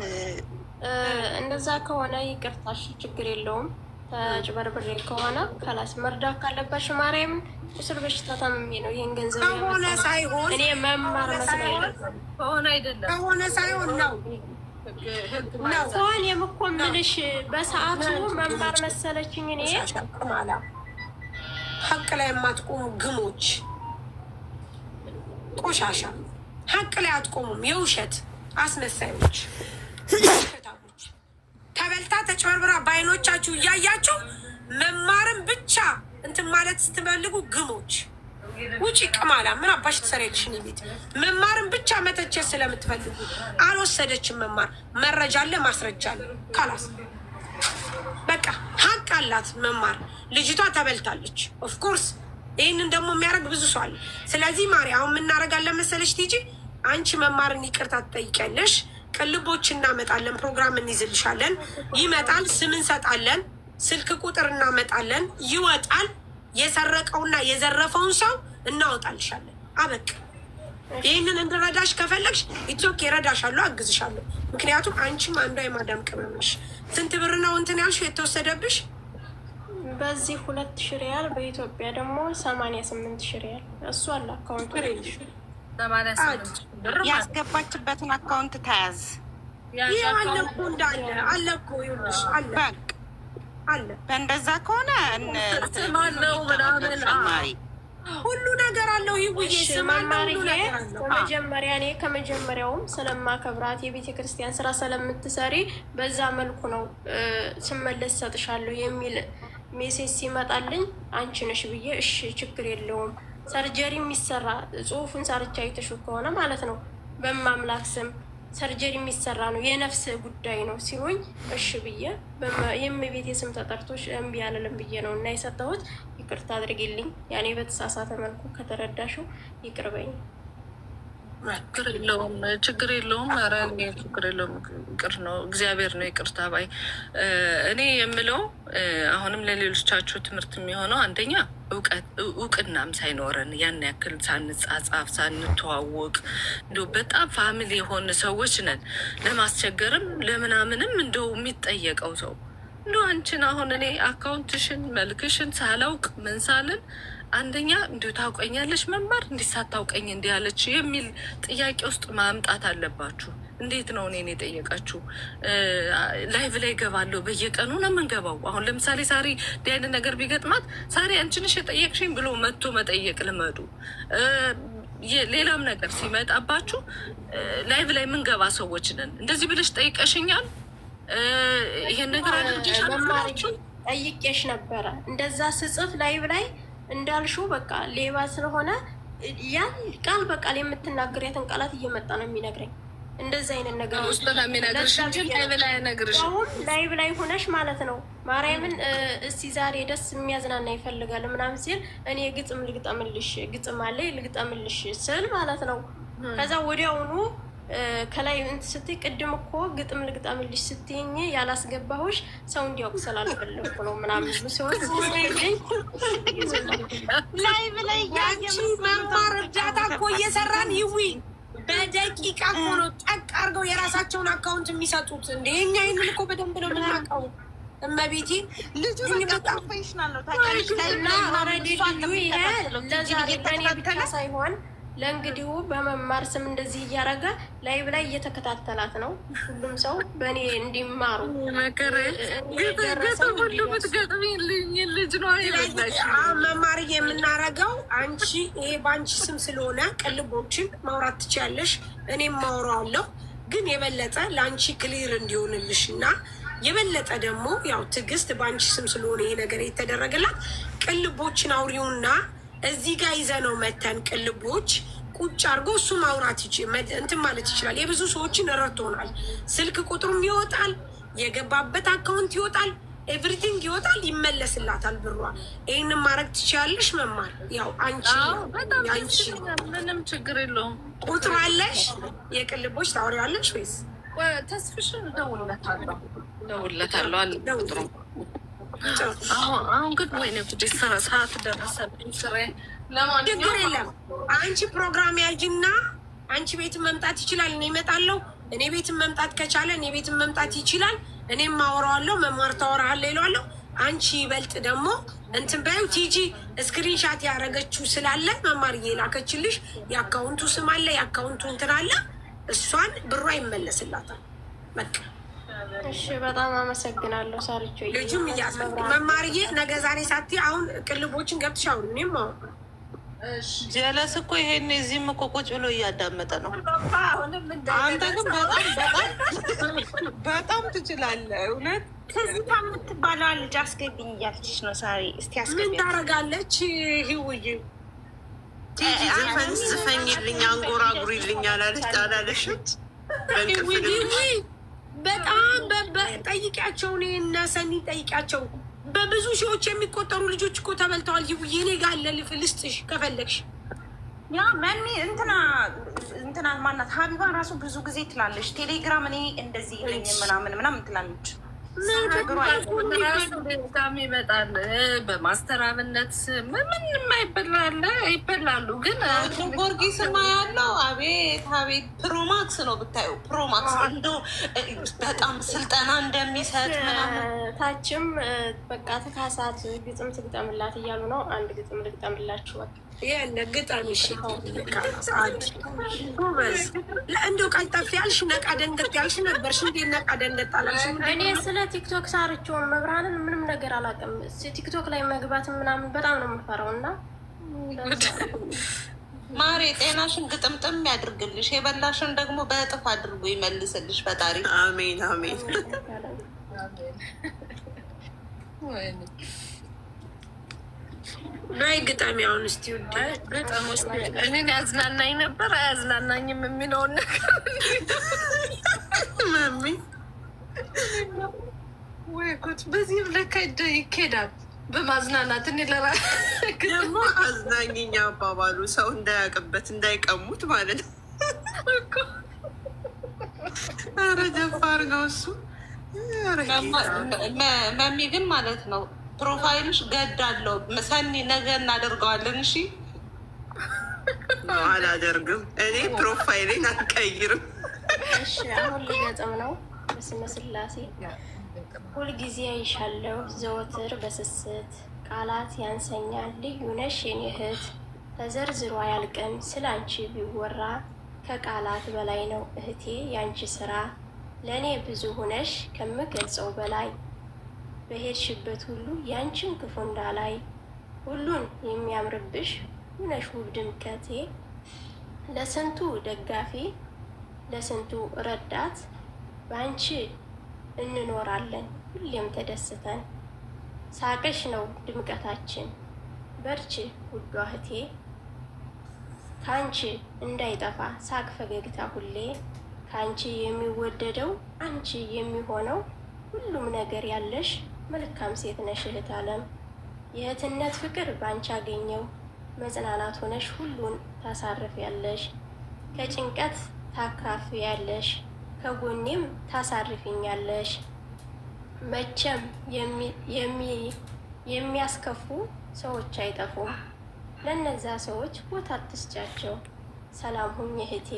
እንደዛ ከሆነ ይቅርታሽ፣ ችግር የለውም። ተጭበርብሬ ከሆነ ከላስ መርዳት ካለባሽ ማርያም ቁስል በሽታ ታምሜ ነው ይሄን ገንዘብ ከሆነ ሳይሆን እኔ መማር መስሎኝ ከሆነ አይደለም ከሆነ ሳይሆን ነው ከሆነ የምኮምልሽ በሰዓቱ መማር መሰለችኝ። እኔ ሀቅ ላይ የማትቆሙ ግሞች፣ ቆሻሻ ሀቅ ላይ አትቆሙም። የውሸት አስመሳዮች፣ ተበልታ ተጭበርብራ በአይኖቻችሁ እያያችሁ መማርን ብቻ እንትን ማለት ስትፈልጉ ግሞች ውጪ ቅማላ ምን አባሽ ትሰሪልሽ? እኔ ቤት መማርን ብቻ መተቸት ስለምትፈልጉ አልወሰደችም። መማር መረጃ አለ፣ ማስረጃ አለ። ካላስ በቃ ሀቅ አላት መማር። ልጅቷ ተበልታለች። ኦፍኮርስ ይህንን ደግሞ የሚያደርግ ብዙ ሰው አለ። ስለዚህ ማሪ አሁን የምናደርጋለን መሰለሽ ቲጂ፣ አንቺ መማርን ይቅርታ ትጠይቂያለሽ። ቅልቦች እናመጣለን፣ ፕሮግራም እንይዝልሻለን። ይመጣል፣ ስም እንሰጣለን፣ ስልክ ቁጥር እናመጣለን። ይወጣል። የሰረቀውና የዘረፈውን ሰው እናወጣልሻለን። አበቃ። ይህንን እንድረዳሽ ከፈለግሽ ኢትዮክ እረዳሻለሁ፣ አግዝሻለሁ። ምክንያቱም አንቺም አንዷ የማዳም ቅመምሽ። ስንት ብር ነው እንትን ያልሽው የተወሰደብሽ? በዚህ 2,000 ሪያል፣ በኢትዮጵያ ደግሞ 88,000 ሪያል። እሱ አለ አካውንቱ ያስገባችበትን አካውንት ተያዝ። ይህ አለ እኮ እንዳለ አለ እኮ ይኸውልሽ፣ አለ አለ። በእንደዛ ከሆነ ስማለው ምናምን ሁሉ ነገር አለው። ይውዬ ስማማርዬ በመጀመሪያ እኔ ከመጀመሪያውም ስለማከብራት የቤተ ክርስቲያን ስራ ስለምትሰሪ በዛ መልኩ ነው ስመለስ ሰጥሻለሁ የሚል ሜሴጅ ሲመጣልኝ አንቺ ነሽ ብዬ እሺ ችግር የለውም ሰርጀሪ የሚሰራ ጽሁፉን ሰርቻ አይተሽው ከሆነ ማለት ነው በማምላክ ስም ሰርጀሪ የሚሰራ ነው የነፍስ ጉዳይ ነው ሲሉኝ እሺ ብዬ የእመቤቴ ስም ተጠርቶሽ እምቢ አልልም ብዬ ነው እና የሰጠሁት። ይቅርታ አድርጊልኝ። ያኔ በተሳሳተ መልኩ ከተረዳሽው ይቅርበኝ። ችግር የለውም። ኧረ ችግር የለውም። ይቅር ነው እግዚአብሔር ነው ይቅርታ ባይ። እኔ የምለው አሁንም ለሌሎቻችሁ ትምህርት የሚሆነው አንደኛ እውቅናም ሳይኖረን ያን ያክል ሳንጻጻፍ ሳንተዋወቅ እንደው በጣም ፋሚሊ የሆን ሰዎች ነን። ለማስቸገርም ለምናምንም እንደው የሚጠየቀው ሰው እንደው አንቺን አሁን እኔ አካውንትሽን መልክሽን ሳላውቅ ምን ሳልን አንደኛ እንዲሁ ታውቀኛለሽ መማር እንዲህ ሳታውቀኝ እንዲህ ያለች የሚል ጥያቄ ውስጥ ማምጣት አለባችሁ። እንዴት ነው እኔን የጠየቃችሁ? ላይቭ ላይ ገባለሁ በየቀኑ ነው የምንገባው። አሁን ለምሳሌ ሳሪ እንዲህ አይነት ነገር ቢገጥማት ሳሪ አንቺ ነሽ የጠየቅሽኝ ብሎ መጥቶ መጠየቅ ልመዱ። ሌላም ነገር ሲመጣባችሁ ላይቭ ላይ የምንገባ ሰዎች ነን። እንደዚህ ብለሽ ጠይቀሽኛል ይሄን ነገር አድርጌሻል ጠይቄሽ ነበረ እንደዛ ስጽፍ ላይቭ ላይ እንዳልሽው በቃ ሌባ ስለሆነ ያን ቃል በቃል የምትናገሪያትን ቃላት እየመጣ ነው የሚነግረኝ። እንደዚህ አይነት ነገር ውስጥ የሚነግርሽ እንጂ ላይ ነግርሽ ላይቭ ላይ ሆነሽ ማለት ነው ማርያምን እስቲ ዛሬ ደስ የሚያዝናና ይፈልጋል ምናምን ሲል እኔ ግጥም ልግጠምልሽ ግጥም አለ ልግጠምልሽ ስል ማለት ነው። ከዛ ወዲያውኑ ከላይ እንትን ስትይ ቅድም እኮ ግጥም ልግጠምልሽ ስትይኝ ያላስገባሁሽ ሰው እንዲያውቅ ስላልፈለኩ ነው ምናምን ሰዎች ሲልኝ ላይቭ ላይ ያንቺ መማር እርዳታ እኮ እየሰራን ይዊ በደቂቃ እኮ ነው ጠቅ አድርገው የራሳቸውን አካውንት የሚሰጡት። እንደ እኛ ይህንን እኮ በደንብ ነው የምናውቀው። እመቤቴ ልጁ በጣም ፕሮፌሽናል ነው ታውቂያለሽ። እና ኦልሬዲ ልጁ ይሄ ለዛ ለኔ ብቻ ሳይሆን ለእንግዲሁ በመማር ስም እንደዚህ እያደረገ ላይቭ ላይ እየተከታተላት ነው። ሁሉም ሰው በእኔ እንዲማሩ ሁሉ ምትገጥሚልኝ ልጅ ነው አይለሽ። መማር የምናረገው አንቺ ይሄ በአንቺ ስም ስለሆነ ቅልቦችን ማውራት ትችያለሽ፣ እኔም ማውራዋለሁ። ግን የበለጠ ለአንቺ ክሊር እንዲሆንልሽ እና የበለጠ ደግሞ ያው ትዕግስት በአንቺ ስም ስለሆነ ይሄ ነገር የተደረገላት ቅልቦችን አውሪውና እዚህ ጋር ይዘነው መተን ቅልቦች ቁጭ አድርጎ እሱ ማውራት እንትን ማለት ይችላል። የብዙ ሰዎችን ረድቶናል። ስልክ ቁጥሩም ይወጣል፣ የገባበት አካውንት ይወጣል፣ ኤቭሪቲንግ ይወጣል፣ ይመለስላታል ብሯ። ይህንን ማድረግ ትችላለሽ። መማር ያው አንቺ ምንም ችግር የለውም። ቁጥር አለሽ? የቅልቦች ታወሪዋለሽ ወይስ ተስፍሽን እደውልለታለሁ አለ ቁጥሩ። አሁን ግን ወይኔ ጉዴ ሰዓት ደረሰብኝ። ስራዬ ችግር የለም። አንቺ ፕሮግራም ያዥና አንቺ ቤትን መምጣት ይችላል፣ እኔ እመጣለሁ። እኔ ቤትን መምጣት ከቻለ እኔ ቤትን መምጣት ይችላል። እኔም አወራዋለሁ፣ መማር ታወራለህ ይለዋለሁ። አንቺ ይበልጥ ደግሞ እንትን በይው። ቲጂ ስክሪንሻት ያደረገችው ስላለ መማር እየላከችልሽ የአካውንቱ ስም አለ፣ የአካውንቱ እንትን አለ። እሷን ብሯ ይመለስላታል። በቃ እሺ፣ በጣም አመሰግናለሁ ሳርቾ። ልጁም መማርዬ ነገ ዛሬ ሳቲ አሁን ቅልቦችን ገብትሽ አሁን እኔም አሁን ጀለስ እኮ ይሄን እዚህም እኮ ቁጭ ብሎ እያዳመጠ ነው። አንተ ግን በጣም ትችላለህ። እውነት ትዝታ የምትባለዋ ልጅ አስገብኝ እያለችሽ ነው ሳሪ። እስቲ አስገቢ። ምን ታደርጋለች? ህውይ ዘፈን ዝፈኝልኝ አንጎራጉሪልኝ አላለሽም? በጣም ጠይቂያቸው፣ እኔ እና ሰኒ ጠይቂያቸው። በብዙ ሺዎች የሚቆጠሩ ልጆች እኮ ተበልተዋል። ይውዬ እኔ ጋር አለ ልስጥሽ ከፈለግሽ። ያ መሚ እንትና ማናት ሀቢባ ራሱ ብዙ ጊዜ ትላለች ቴሌግራም እኔ እንደዚህ ይለኝ ምናምን ትላለች። ራሱ ይመጣል በማስተራብነት ምንም ይበላሉ። ግን ጊዮርጊስማ ያለው አቤት ፕሮማክስ ነው ብታዩ። ፕሮማክስ እንዶ በጣም ስልጠና እንደሚሰጥ ታችም በቃ ተካሳት ግጥም ትግጠምላት እያሉ ነው። አንድ ግጥም ልግጠምላችሁ በቃ ያለ ግጣሚ እንደው ቀልጠፍ ያልሽ ነቃ ደንገጥ ያልሽ ነበርሽ። እንዴት ነቃ ደንገጥ አላልሽ? እኔ ስለ ቲክቶክ ሳርቸውን መብራንን ምንም ነገር አላውቅም። ቲክቶክ ላይ መግባት ምናምን በጣም ነው የምፈራው። እና ማሬ ጤናሽን ግጥምጥም ያድርግልሽ፣ የበላሽን ደግሞ በእጥፍ አድርጎ ይመልስልሽ ፈጣሪ። አሜን አሜን። ናይ ግጣሚ አሁን እስቲ ውድ እኔን ያዝናናኝ ነበር አያዝናናኝም የሚለውን ነገር መሚ ወይ ጉድ! በዚህም ለካ ይኬዳል በማዝናናት። እኔ ደግሞ አዝናኝኛ አባባሉ ሰው እንዳያውቅበት እንዳይቀሙት ማለት ነው። ኧረ ደፋር ነው እሱ። መሚ ግን ማለት ነው ፕሮፋይልሽ ገዳለው። ሰኒ ነገ እናደርገዋለን። እሺ አላደርግም እኔ ፕሮፋይሌን አልቀይርም። እሺ አሁን ሊገጥም ነው። በስመ ስላሴ ሁልጊዜ አይሻለሁ ዘወትር በስስት ቃላት ያንሰኛል ልዩ ነሽ የኔ እህት። ተዘርዝሮ አያልቅም ስላንቺ ቢወራ ከቃላት በላይ ነው እህቴ ያንቺ ስራ። ለእኔ ብዙ ሁነሽ ከምገልጸው በላይ በሄድሽበት ሁሉ ያንቺን ክፉ እንዳላይ። ሁሉን የሚያምርብሽ ሁነሽ ውብ ድምቀቴ። ለስንቱ ደጋፊ ለስንቱ ረዳት በአንቺ እንኖራለን ሁሌም ተደስተን። ሳቅሽ ነው ድምቀታችን በርቺ ውዷ እህቴ። ከአንቺ እንዳይጠፋ ሳቅ ፈገግታ ሁሌ። ከአንቺ የሚወደደው አንቺ የሚሆነው ሁሉም ነገር ያለሽ መልካም ሴት ነሽ እህት አለም። የእህትነት ፍቅር ባንቺ አገኘው መጽናናት ሆነሽ ሁሉን ታሳርፍ ያለሽ። ከጭንቀት ታካፍ ያለሽ ከጎኔም ታሳርፊኛለሽ። መቼም የሚያስከፉ ሰዎች አይጠፉም፣ ለነዛ ሰዎች ቦታ አትስጫቸው። ሰላም ሁኝ እህቴ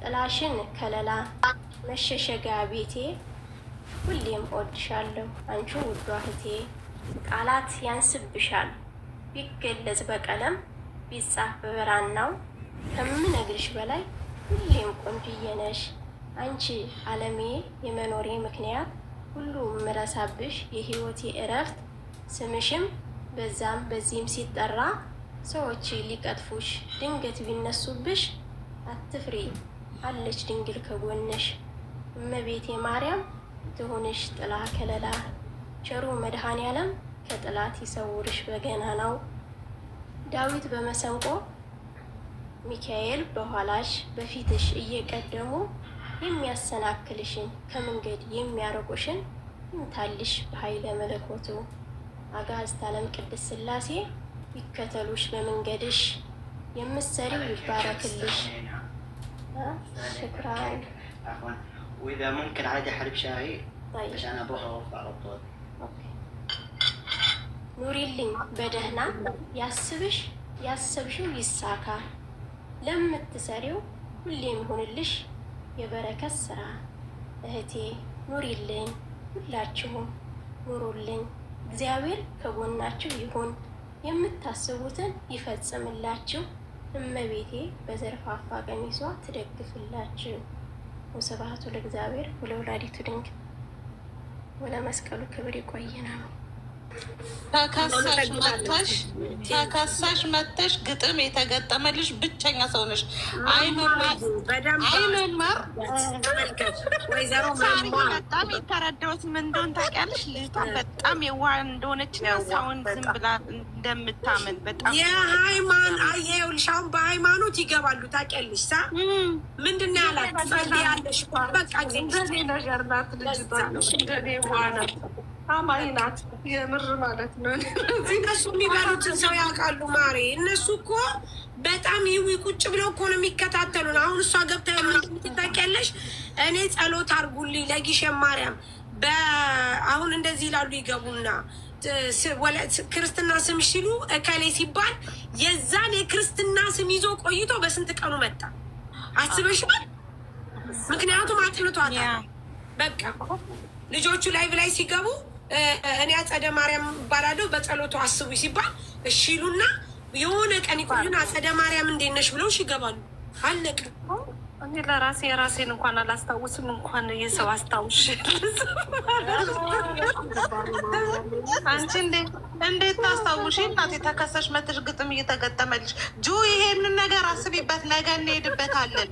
ጥላሽን ከለላ መሸሸጊያ ቤቴ። ሁሌም እወድሻለሁ አንቺ ውዷ እህቴ። ቃላት ያንስብሻል ቢገለጽ በቀለም ቢጻፍ በብራናው። ከምነግርሽ በላይ ሁሌም ቆንጅዬ ነሽ አንቺ አለሜ የመኖሬ ምክንያት። ሁሉ ምረሳብሽ የህይወቴ እረፍት። ስምሽም በዛም በዚህም ሲጠራ ሰዎች ሊቀጥፉሽ ድንገት ቢነሱብሽ። አትፍሪ አለች ድንግል ከጎንሽ። እመቤቴ ማርያም ትሆንሽ ጥላ ከለላ። ቸሩ መድኃኔ ዓለም ከጥላት ይሰውርሽ በገና ነው። ዳዊት በመሰንቆ ሚካኤል በኋላሽ በፊትሽ እየቀደሙ የሚያሰናክልሽን ከመንገድ የሚያርቁሽን ይምታልሽ በኃይለ መለኮቱ። አጋዕዝተ ዓለም ቅድስት ሥላሴ ይከተሉሽ በመንገድሽ የምትሰሪው ይባረክልሽ። ሽክራን وإذا ممكن عادي حليب شاي عشان أروح أوفر على طول. ኑሪልኝ በደህና ያስብሽ ያሰብሽው ይሳካ። ለምትሰሪው ሁሌም ይሁንልሽ የበረከት ስራ። እህቴ ኑሪልኝ፣ ሁላችሁም ኑሩልኝ። እግዚአብሔር ከጎናችሁ ይሁን፣ የምታስቡትን ይፈጽምላችሁ። እመቤቴ በዘርፋፋ ቀሚሷ ትደግፍላችሁ። ወስብሐት ለእግዚአብሔር ወለወላዲቱ ድንግል ወለመስቀሉ ክብር። ይቆየና ተከሳሽ መተሽ ግጥም የተገጠመልሽ ብቸኛ ሰው ነሽ። አይመማር በጣም የተረዳሁት ምን እንደሆነ ታውቂያለሽ? ልጅቷ በጣም የዋህ እንደሆነች ሰውን ዝም ብላ እንደምታምን በጣም ይኸውልሽ፣ አሁን በሃይማኖት ይገባሉ ታውቂያለሽ። ምንድን ነው ያላት? ትጸልያለሽ በቃ ነገር ናት ልጅቷ። አማኝ ናት የምር ማለት ነው። እነሱ የሚበሉትን ሰው ያውቃሉ ማሬ። እነሱ እኮ በጣም ይዊ ቁጭ ብለው እኮ ነው የሚከታተሉን። አሁን እሷ ገብታ የምትታውቂያለሽ፣ እኔ ጸሎት አድርጉልኝ ለጊሸን ማርያም አሁን እንደዚህ ይላሉ። ይገቡና ክርስትና ስም ሲሉ እከሌ ሲባል የዛን የክርስትና ስም ይዞ ቆይቶ በስንት ቀኑ መጣ አስበሽዋል? ምክንያቱም አጥንቷታል። በቃ ልጆቹ ላይቭ ላይ ሲገቡ እኔ አጸደ ማርያም እባላለሁ በጸሎቱ አስቡ ሲባል እሺ ይሉና የሆነ ቀን ይቆዩና አጸደ ማርያም እንዴት ነሽ ብለው ይገባሉ። አለቀ። እኔ ለራሴ የራሴን እንኳን አላስታውስም፣ እንኳን የሰው አስታውሽ። አንቺ እንዴት ታስታውሽ? እናቴ ተከሰሽ መተሽ ግጥም እየተገጠመልሽ ጁ ይሄንን ነገር አስቢበት፣ ነገ እንሄድበታለን።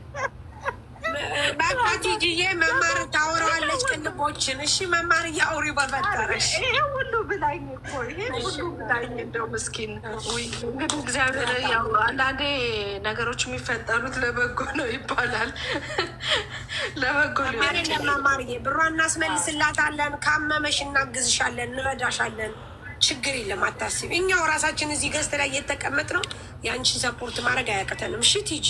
በቃ ቲጂዬ መማር ታወራዋለች ቅልቦችን። እሺ መማር እያውሪ በፈጠረሽ ይሄ ሁሉ ብላኝ እኮ ይሄ ሁሉ ብላኝ። እንደው ምስኪን እንግዲህ እግዚአብሔር ያው አንዳንዴ ነገሮች የሚፈጠሩት ለበጎ ነው ይባላል። ለበጎ ለመማርዬ ብሯ እናስመልስላታለን። ካመመሽ እናግዝሻለን፣ እንረዳሻለን። ችግር የለም አታስቢ። እኛው ራሳችን እዚህ ገዝት ላይ እየተቀመጥ ነው። የአንቺን ሰፖርት ማድረግ አያቅተንም። እሺ ቲጂ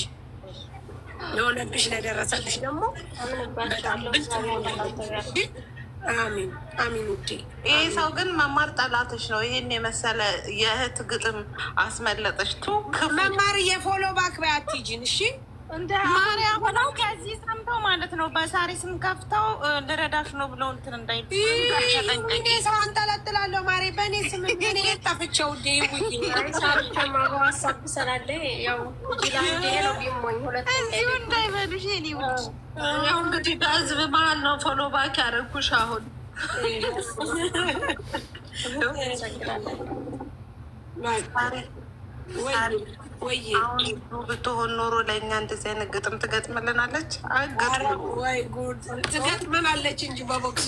ለሆነብሽ ለደረሰብሽ ደግሞ አሚን አሚን። ውዴ ይሄ ሰው ግን መማር ጠላትሽ ነው። ይሄን የመሰለ የእህት ግጥም አስመለጠች። መማር የፎሎ ባክ በያት ቲጂን። እሺ እንደ ማርያም ሆነው ከዚህ ሰምተው ማለት ነው በሳሪ ስም ከፍተው ልረዳሽ ነው ብለው እንትን እንዳይል ሰው አንጠለጥላለሁ። ማሬ በእኔ ስም እኔ ጠፍቼው ሀሳብ ሰላለ ያው እዚሁ እንዳይበሉሽ ኔ ውድ። ያው እንግዲህ በህዝብ መሀል ነው ፎሎ ባክ ያደረኩሽ። አሁን አሁን ብትሆን ኖሮ ለእኛ እንደዚህ አይነት ግጥም ትገጥምልናለች። ወይ ጉድ ትገጥምናለች እንጂ በቦክስ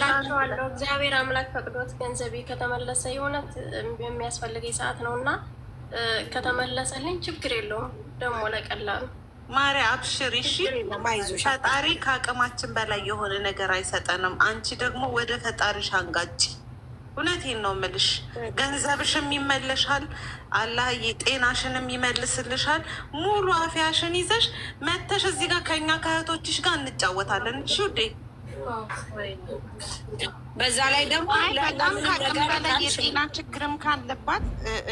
ላቸዋለሁ። እግዚአብሔር አምላክ ፈቅዶት ገንዘቤ ከተመለሰ የሆነት የሚያስፈልገኝ ሰዓት ነው እና ከተመለሰልኝ ችግር የለውም። ደግሞ ለቀላሉ ማሪ አብሽሪ እሺ። ፈጣሪ ከአቅማችን በላይ የሆነ ነገር አይሰጠንም። አንቺ ደግሞ ወደ ፈጣሪሽ አንጋጭ። እውነቴን ነው የምልሽ። ገንዘብሽም ይመለሻል፣ አላህ ጤናሽንም ይመልስልሻል። ሙሉ አፍያሽን ይዘሽ መተሽ እዚህ ጋር ከኛ ከእህቶችሽ ጋር እንጫወታለን። እሺ ውዴ። በዛ ላይ ደግሞ በጣም ከአቅም በላይ የጤና ችግርም ካለባት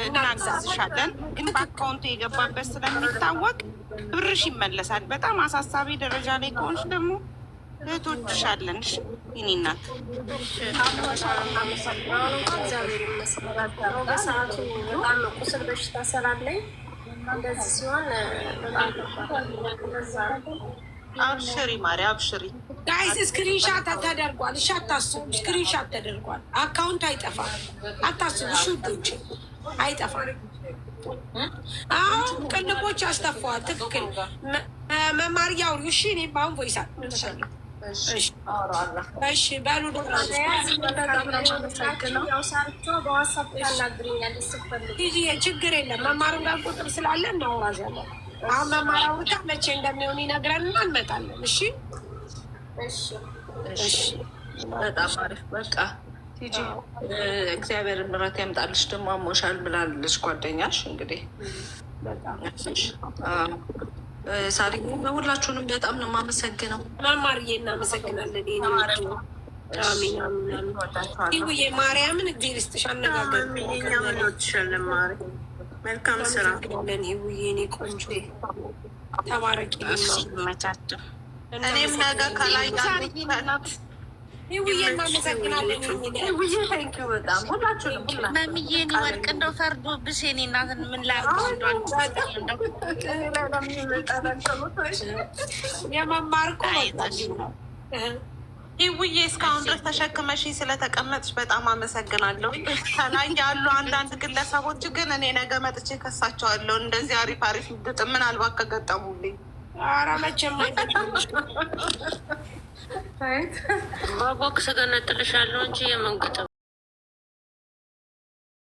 እናግዛዝሻለን። ግን በአካውንቱ የገባበት ስለሚታወቅ ብርሽ ይመለሳል። በጣም አሳሳቢ ደረጃ ላይ ከሆንሽ ደግሞ እህቶችሻለን። እሺ የእኔ እናት በሰዓቱ በጣም ቁስል በሽታ ስላለኝ እንደዚህ ሲሆን አብሽሪ ማሪ አብሽሪ። ጋይስ ስክሪንሻት ተደርጓል። እሺ አታስቡ፣ ስክሪንሻት ተደርጓል። አካውንት አይጠፋም፣ አታስቡ። እሺ ውዶች አይጠፋም። አሁን ቅልቦች አስተፋዋል። ትክክል መማር ያውሪ። እሺ እኔ ባሁን ቮይሳ እሺ በሉ ችግር የለም። መማሩ ጋር ቁጥር ስላለ እናወራለን። አሁን መማራው ብቻ መቼ እንደሚሆን ይነግረንና እንመጣለን። እሺ እሺ፣ በጣም አሪፍ። በቃ ቲጂ እግዚአብሔር ምሕረት ያምጣልሽ። ደግሞ አሞሻል ብላለች ጓደኛሽ። እንግዲህ ሳሪ ሁላችሁንም በጣም ነው የማመሰግነው። መማርዬ እናመሰግናለን። ይውዬ ማርያምን እግዜር ይስጥሽ። አነጋገር ምንወድሻለን ማሪ። መልካም ስራ ለን ይውዬ እኔ ቆንጆ ተባረቂ። መቻቸው እኔም ነገ ከላይ ይውዬ እናመሰግናለን። በጣም ሁላችሁንም መምዬ እኔ ወርቅ እንደው ፈርዶብሽ የኔ እናትን ምን የመማር እኮ ይውዬ እስካሁን ድረስ ተሸክመሽ ስለተቀመጥሽ በጣም አመሰግናለሁ። ከላይ ያሉ አንዳንድ ግለሰቦች ግን እኔ ነገ መጥቼ ከሳቸዋለሁ። እንደዚህ አሪፍ አሪፍ ግጥም ምናልባት ከገጠሙልኝ። ኧረ መቼም በቦክስ ገነጥልሻለሁ እንጂ የምን ግጥም